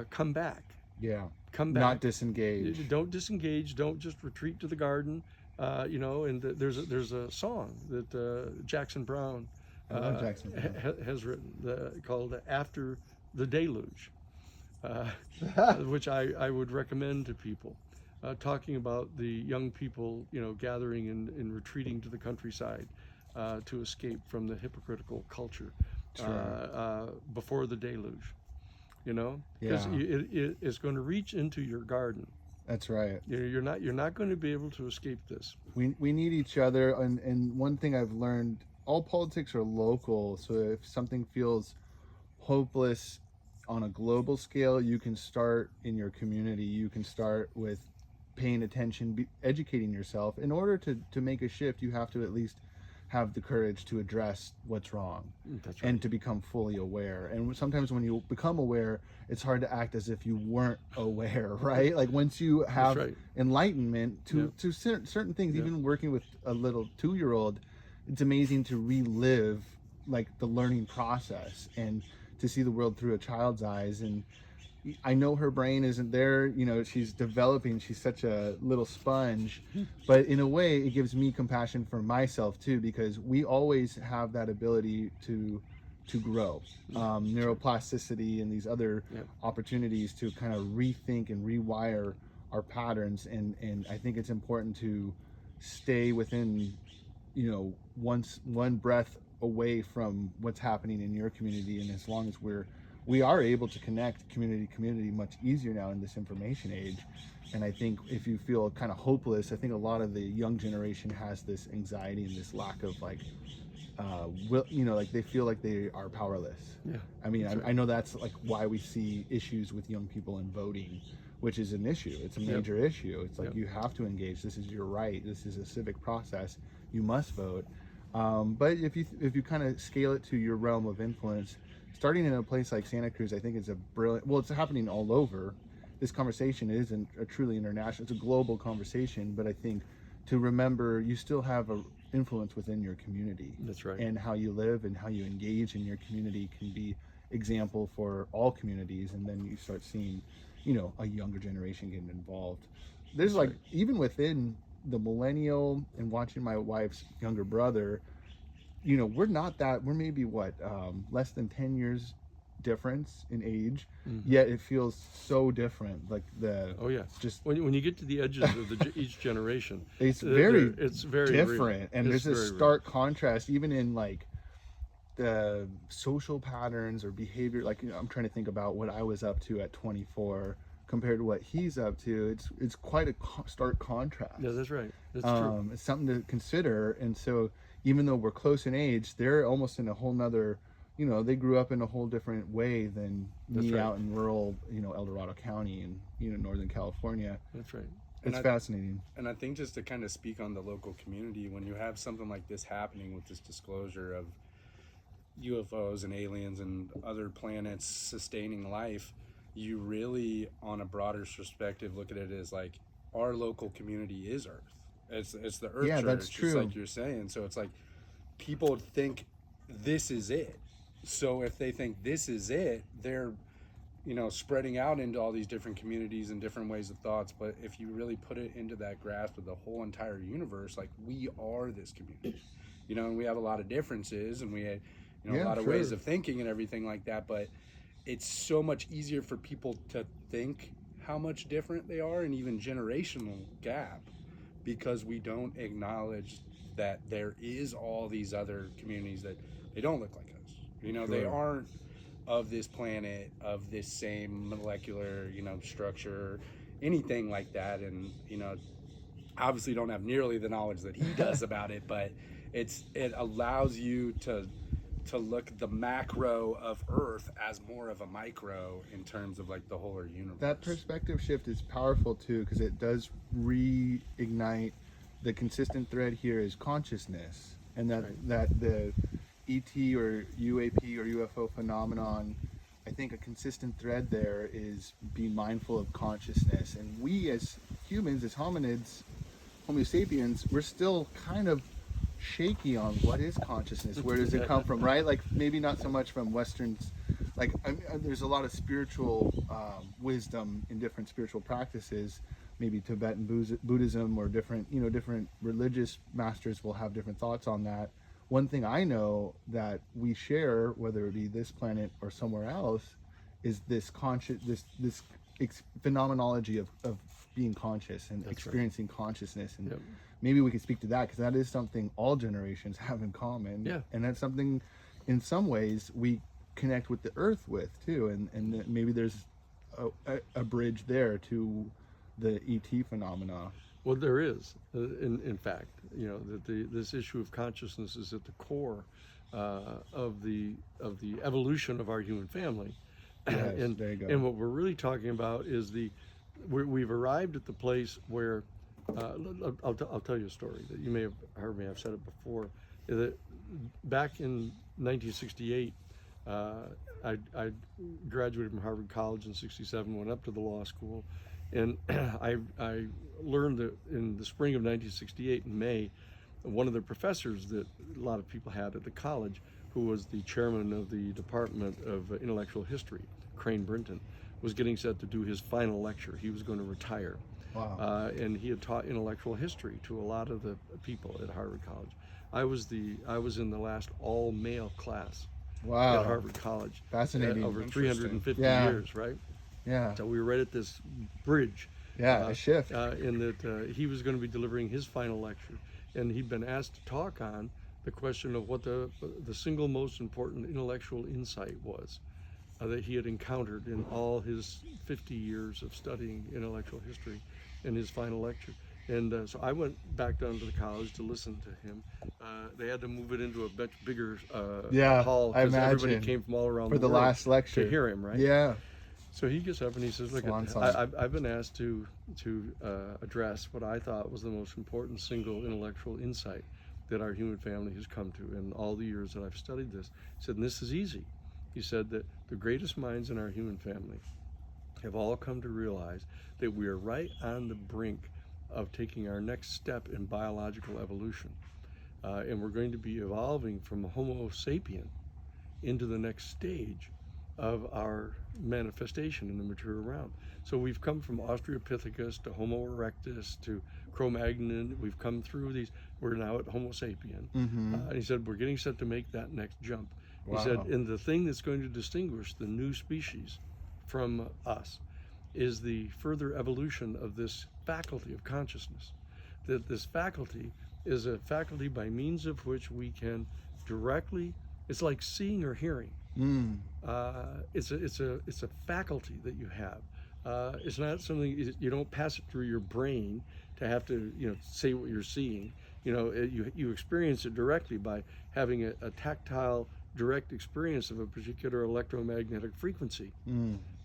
come back. Yeah. Come back. Not disengage. Don't disengage. Don't just retreat to the garden. And there's a song that Jackson Brown I love Jackson Brown. has written called "After the Deluge," which I would recommend to people, talking about the young people, gathering and retreating to the countryside to escape from the hypocritical culture before the deluge. Because Yeah. it is going to reach into your garden. That's right. You're not going to be able to escape this. We need each other, and one thing I've learned, all politics are local, so if something feels hopeless on a global scale, you can start in your community. You can start with paying attention, educating yourself. In order to make a shift, you have to at least have the courage to address what's wrong. That's right. And to become fully aware. And sometimes when you become aware, it's hard to act as if you weren't aware, right? Like once you have right. enlightenment to certain things, even working with a little 2-year-old, it's amazing to relive like the learning process and to see the world through a child's eyes. And I know her brain isn't there, she's developing, she's such a little sponge, but in a way it gives me compassion for myself too, because we always have that ability to grow, neuroplasticity and these other opportunities to kind of rethink and rewire our patterns. And I think it's important to stay within, one breath away from what's happening in your community. And as long as we're we are able to connect community to community much easier now in this information age. And I think if you feel kind of hopeless, I think a lot of the young generation has this anxiety and this lack of like, like they feel like they are powerless. Yeah. I mean, That's right. I know that's like why we see issues with young people in voting, which is an issue. It's a major issue. It's like you have to engage. This is your right. This is a civic process. You must vote. But if you kind of scale it to your realm of influence, starting in a place like Santa Cruz, I think is a brilliant. Well, it's happening all over. This conversation isn't a truly international. It's a global conversation, but I think to remember you still have a influence within your community. That's right. And how you live and how you engage in your community can be example for all communities. And then you start seeing, a younger generation getting involved. There's That's like right. even within the millennial and watching my wife's younger brother, we're maybe less than 10 years difference in age, yet it feels so different. Like Oh yeah. just When you get to the edges of each generation, it's very different, real. and It's there's this very stark contrast even in like the social patterns or behavior. Like I'm trying to think about what I was up to at 24 compared to what he's up to. It's quite a stark contrast. Yeah, that's right. That's true. It's something to consider. And so even though we're close in age, they're almost in a whole nother, they grew up in a whole different way than That's me right. out in rural, El Dorado County and, Northern California. That's right. It's fascinating. And I think just to kind of speak on the local community, when you have something like this happening with this disclosure of UFOs and aliens and other planets sustaining life, you really, on a broader perspective, look at it as like our local community is Earth. It's the Earth Yeah, Church, that's true. just like you're saying. So it's like people think this is it. So if they think this is it, they're spreading out into all these different communities and different ways of thoughts. But if you really put it into that grasp of the whole entire universe, like we are this community, and we have a lot of differences and we had, a lot of ways of thinking and everything like that. But it's so much easier for people to think how much different they are, and even generational gap, because we don't acknowledge that there is all these other communities that they don't look like us. They aren't of this planet, of this same molecular, structure, anything like that. And, obviously don't have nearly the knowledge that he does about it, but it allows you to look the macro of Earth as more of a micro in terms of like the whole universe. That perspective shift is powerful too, because it does reignite the consistent thread here is consciousness, and that the ET or UAP or UFO phenomenon, I think a consistent thread there is being mindful of consciousness. And we as humans, as hominids, Homo sapiens, we're still kind of shaky on what is consciousness, where does it come from, right? Like maybe not so much from Westerns, like there's a lot of spiritual wisdom in different spiritual practices, maybe Tibetan Buddhism or different religious masters will have different thoughts on that. One thing I know that we share, whether it be this planet or somewhere else, is this phenomenology of being conscious and experiencing consciousness. And maybe we can speak to that, because that is something all generations have in common. Yeah. And that's something, in some ways, we connect with the earth with too. And maybe there's a bridge there to the ET phenomena. Well, there is, in fact, that this issue of consciousness is at the core of the evolution of our human family. Yes, there you go. And what we're really talking about is we've arrived at the place where I'll tell you a story that you may have heard me. I've said it before. That back in 1968, I graduated from Harvard College in '67, went up to the law school, and I learned that in the spring of 1968, in May, one of the professors that a lot of people had at the college, who was the chairman of the Department of Intellectual History, Crane Brinton, was getting set to do his final lecture. He was going to retire. Wow. And he had taught intellectual history to a lot of the people at Harvard College. I was in the last all-male class Wow. at Harvard College. Fascinating. Over 350 Yeah. years, right? Yeah. So we were right at this bridge. Yeah, a shift. In that he was going to be delivering his final lecture, and he'd been asked to talk on the question of what the single most important intellectual insight was that he had encountered in all his 50 years of studying intellectual history in his final lecture. And so I went back down to the college to listen to him. They had to move it into a much bigger Yeah, hall I because everybody imagine. came from all around For the the world last lecture. to hear him, right? Yeah. So he gets up and he says, "Look, Swan song. I've been asked to address what I thought was the most important single intellectual insight that our human family has come to in all the years that I've studied this." He said, "And this is easy." He said that the greatest minds in our human family have all come to realize that we are right on the brink of taking our next step in biological evolution. And we're going to be evolving from Homo sapien into the next stage of our manifestation in the material realm. So we've come from Australopithecus to Homo erectus to Cro-Magnon. We've come through these. We're now at Homo sapien. And he said, we're getting set to make that next jump. He said, and the thing that's going to distinguish the new species from us is the further evolution of this faculty of consciousness. That this faculty is a faculty by means of which we can directly, it's like seeing or hearing. It's a faculty that you have. It's not something you don't pass it through your brain to have to say what you're seeing. You experience it directly by having a tactile, direct experience of a particular electromagnetic frequency.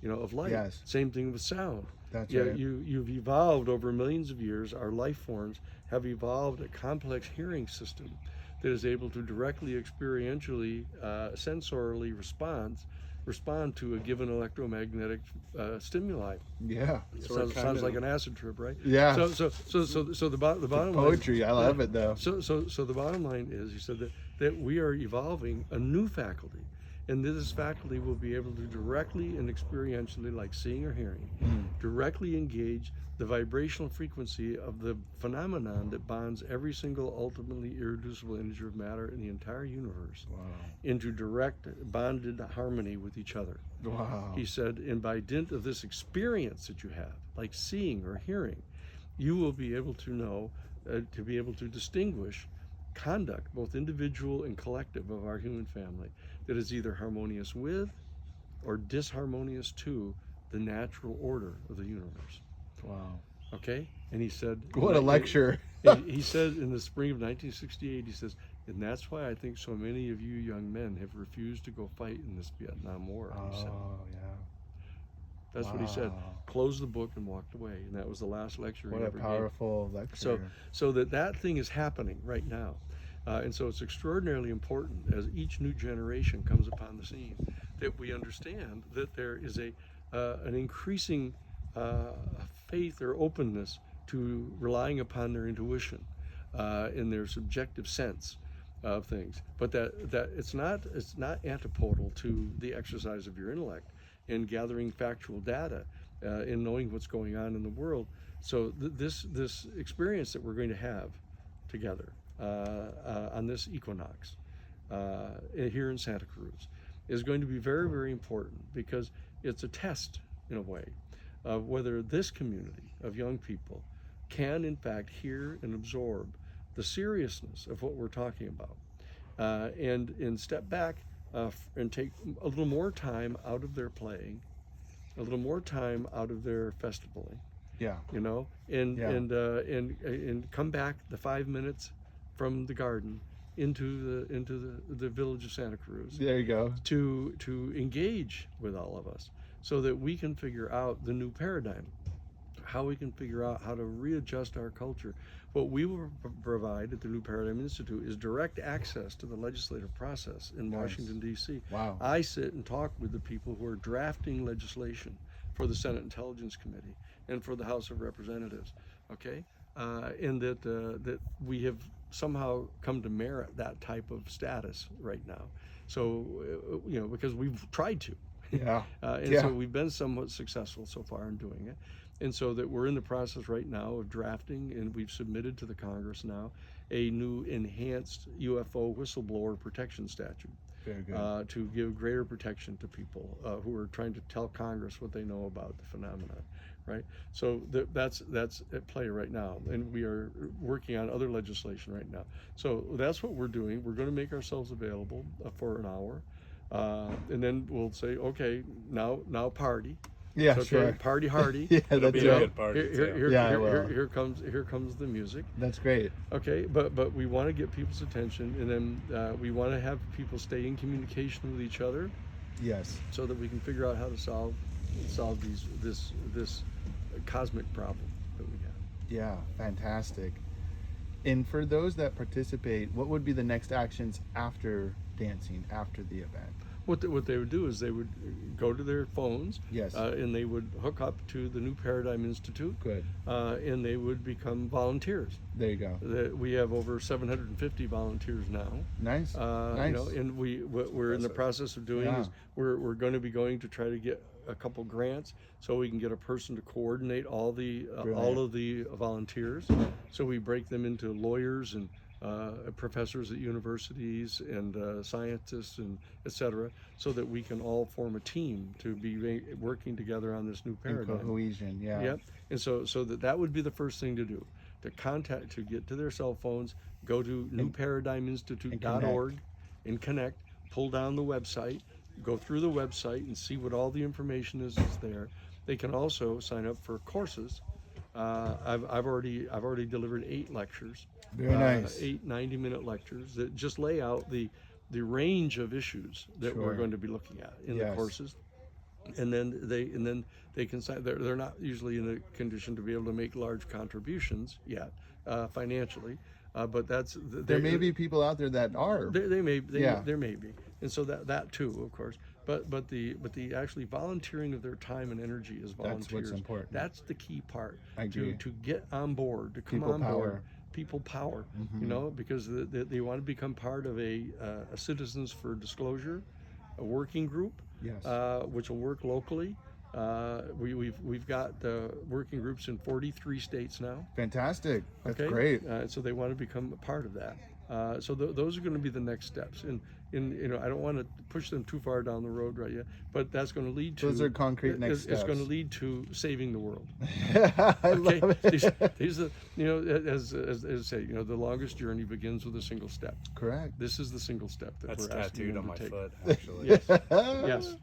Of light. Yes. Same thing with sound. That's right. You've evolved over millions of years. Our life forms have evolved a complex hearing system that is able to directly, experientially, sensorially respond to a given electromagnetic stimuli. Yeah. Sounds like an acid trip, right? Yeah. So the bottom Poetry. line, I love it though. So the bottom line is, he said that we are evolving a new faculty, and this faculty will be able to directly and experientially, like seeing or hearing, directly engage the vibrational frequency of the phenomenon that bonds every single ultimately irreducible integer of matter in the entire universe into direct bonded harmony with each other. Wow. He said, and by dint of this experience that you have, like seeing or hearing, you will be able to know, to be able to distinguish conduct, both individual and collective, of our human family that is either harmonious with or disharmonious to the natural order of the universe. Wow. Okay? And he said, what a lecture. He said in the spring of 1968, he says, and that's why I think so many of you young men have refused to go fight in this Vietnam War. He said. Yeah. That's what he said. Closed the book and walked away. And that was the last lecture he ever gave. What a powerful lecture. So that thing is happening right now. And so it's extraordinarily important as each new generation comes upon the scene that we understand that there is an increasing faith or openness to relying upon their intuition in their subjective sense of things, but that it's not antipodal to the exercise of your intellect in gathering factual data, in knowing what's going on in the world. So this experience that we're going to have together on this equinox here in Santa Cruz is going to be very, very important, because it's a test in a way of whether this community of young people can in fact hear and absorb the seriousness of what we're talking about, and step back and take a little more time out of their playing, a little more time out of their festivaling, and come back the 5 minutes from the garden into the village of Santa Cruz. There you go. To engage with all of us, so that we can figure out the new paradigm, how we can figure out how to readjust our culture. What we will provide at the New Paradigm Institute is direct access to the legislative process in Washington, D.C. Wow. I sit and talk with the people who are drafting legislation for the Senate Intelligence Committee and for the House of Representatives, okay? And that we have somehow come to merit that type of status right now. So, because we've tried to. So we've been somewhat successful so far in doing it. And so that we're in the process right now of drafting, and we've submitted to the Congress now a new enhanced UFO whistleblower protection statute. Very good. To give greater protection to people who are trying to tell Congress what they know about the phenomenon, right? So that's at play right now, and we are working on other legislation right now. So that's what we're doing. We're going to make ourselves available for an hour. And then we'll say, okay, now party. Yeah, Okay, sure. party hardy. Yeah, It'll that's be a right. good party too. Yeah, it will. Here comes the music. That's great. Okay, but we want to get people's attention, and then we want to have people stay in communication with each other, Yes. so that we can figure out how to solve this cosmic problem that we have. Yeah, fantastic. And for those that participate, what would be the next actions after dancing, after the event? What they would do is they would go to their phones, Yes. and they would hook up to the New Paradigm Institute, Good. and they would become volunteers. There you go. We have over 750 volunteers now. Nice. You Nice. know, and what we're in the process of doing Yeah. is we're going to be going to try to get a couple grants so we can get a person to coordinate all Brilliant. of the volunteers. So we break them into lawyers and professors at universities and scientists and etc., so that we can all form a team to be working together on this new In paradigm. cohesion, yeah. Yep. And so that would be the first thing to do, to get to their cell phones, go to newparadigminstitute.org and connect, pull down the website, go through the website and see what all the information is there. They can also sign up for courses. I've already delivered 8 lectures. Very nice. 8 90-minute lectures that just lay out the range of issues that Sure. we're going to be looking at in the Yes. courses. And then they can sign. They're not usually in a condition to be able to make large contributions yet, financially, but There may be people out there that are. there may Yeah. there may be, and so that too, of course. But the actually volunteering of their time and energy as volunteers. That's what's important. That's the key part. I agree. To get on board, to come People on power. board. People power, you know, because they want to become part of a Citizens for Disclosure, a working group, Yes. which will work locally. We've got working groups in 43 states now. Fantastic. That's Okay, great. so they want to become a part of that. So those are going to be the next steps. And you know, I don't want to push them too far down the road right yet, but that's going to lead to Those are concrete next It's going to steps. lead to saving the world. I Okay, love it. these are, you know, as I say, you know, the longest journey begins with a single step. Correct. This is the single step that That's we're asking tattooed them on my to take. foot, actually. Yes. Yes.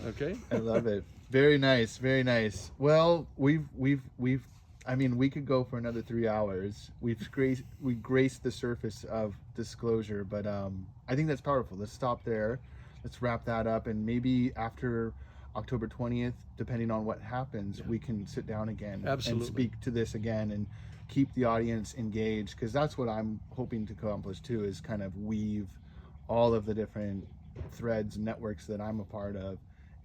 Okay. I love it. Very nice. Very nice. Well, we've. I mean, we could go for another 3 hours. We graced the surface of disclosure, but I think that's powerful. Let's stop there. Let's wrap that up, and maybe after October 20th, depending on what happens, we can sit down again Absolutely. and speak to this again and keep the audience engaged, because that's what I'm hoping to accomplish too, is kind of weave all of the different threads and networks that I'm a part of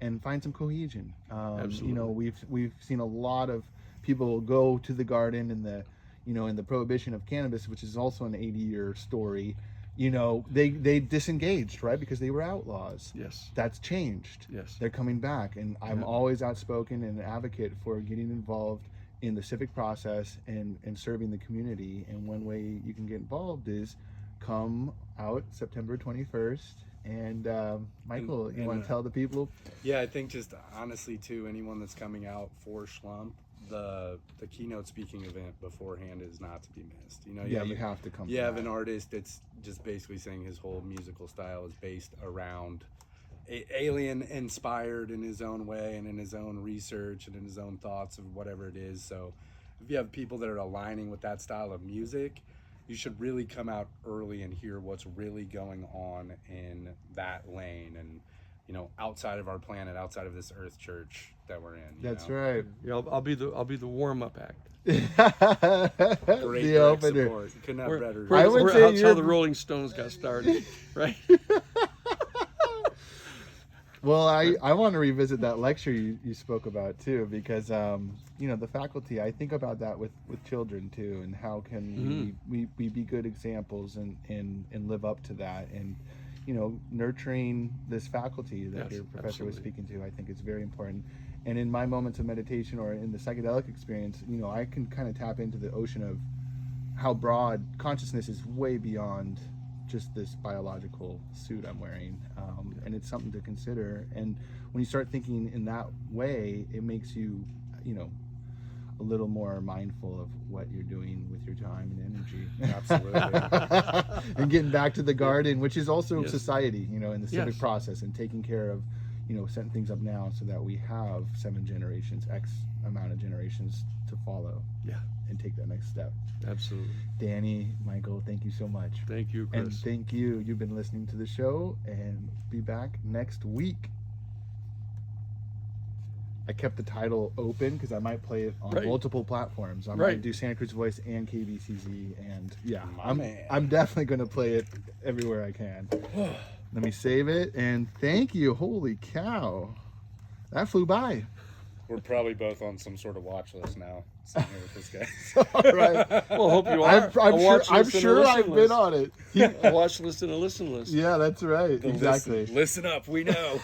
and find some cohesion. Absolutely. You know, we've seen a lot of people go to the garden in the prohibition of cannabis, which is also an 80-year story. You know, they disengaged, right, because they were outlaws. Yes. That's changed. Yes. They're coming back, and I'm always outspoken and an advocate for getting involved in the civic process and serving the community. And one way you can get involved is come out September 21st. And Michael, you want to tell the people? Yeah, I think just honestly too, anyone that's coming out for Schlump, the keynote speaking event beforehand is not to be missed. You know, Yeah, you have to come. You to have that. an artist that's just basically saying his whole musical style is based around alien inspired in his own way and in his own research and in his own thoughts of whatever it is. So if you have people that are aligning with that style of music, you should really come out early and hear what's really going on in that lane and, you know, outside of our planet, outside of this Earth Church that we're in. That's know? right. Yeah, I'll be the warm up act. Great The direct opener. support. You couldn't have better. I would say that's how you're- the Rolling Stones got started, right? Well, I want to revisit that lecture you spoke about too, because you know, the faculty, I think about that with children too, and how can we be good examples and live up to that, and you know, nurturing this faculty that Yes, your professor was absolutely. speaking to, I think is very important. And in my moments of meditation or in the psychedelic experience, you know, I can kind of tap into the ocean of how broad consciousness is, way beyond just this biological suit I'm wearing, and it's something to consider. And when you start thinking in that way, it makes you, you know, a little more mindful of what you're doing with your time and energy. Absolutely. And getting back to the garden, which is also Yes. society, you know, in the civic Yes. process, and taking care of, you know, setting things up now so that we have 7 generations, X amount of generations to follow. Yeah. And take that next step. Absolutely. Danny, Michael, thank you so much. Thank you, And Chris. thank you. You've been listening to the show, and be back next week. I kept the title open because I might play it on Right. multiple platforms. I Right. might do Santa Cruz Voice and KBCZ, and yeah, My man. I'm definitely going to play it everywhere I can. Let me save it, and thank you. Holy cow, that flew by. We're probably both on some sort of watch list now, sitting here with this guy. All right, Well, hope you are. I'm sure I've been on it. A watch list and a listen list. Yeah, that's right. Exactly. Listen up, we know.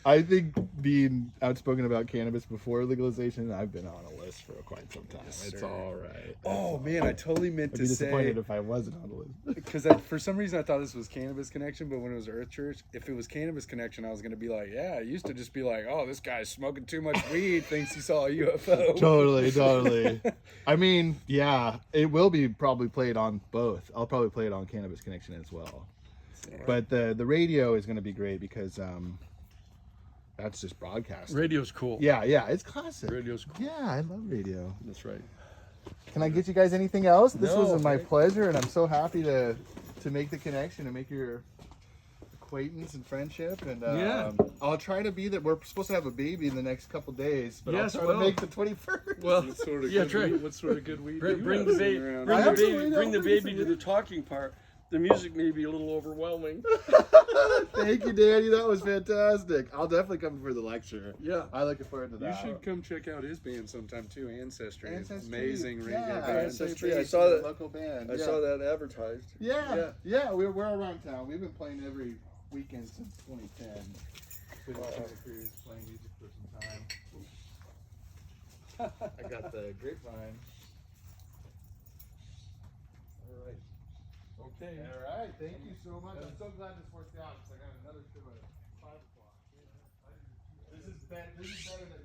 I think being outspoken about cannabis before legalization, I've been on a list for quite some time. Yes, It's sir. all right. Oh man, I totally meant I'd to be say, disappointed if I wasn't on the list. because for some reason I thought this was Cannabis Connection, but when it was Earth Church, if it was Cannabis Connection, I was going to be like, yeah, I used to just be like, oh, this guy's smoking too much weed, thinks he saw a UFO. Totally. I mean, yeah, it will be probably played on both. I'll probably play it on Cannabis Connection as well. But the radio is going to be great because that's just broadcast. Radio's cool. Yeah, it's classic. Radio's cool. Yeah, I love radio. That's right. Can I get you guys anything else? This No, was my man. pleasure, and I'm so happy to make the connection and make your acquaintance and friendship. And Yeah. I'll try to be there. We're supposed to have a baby in the next couple days, but Yes, I'll try well. to make the 21st. Well, What sort of yeah, good Trey. weed? What sort of good weed? Bring, do you bring have the sitting baby. around? Bring I the absolutely baby. know. Bring the Bring baby some to the weed. talking part. The music may be a little overwhelming. Thank you, Danny. That was fantastic. I'll definitely come for the lecture. Yeah. I'm looking forward to You that. should come check out his band sometime too, Ancestry. Ancestry. Amazing reggae Yeah, band. Ancestry. I Based saw in the that. local band. I yeah. saw that advertised. Yeah, we're around town. We've been playing every weekend since 2010. Been in Santa Cruz playing music for some time. I got the grapevine. All right. Okay. All right, thank you so much. I'm so glad this worked out because I got another show at 5 o'clock. This is better than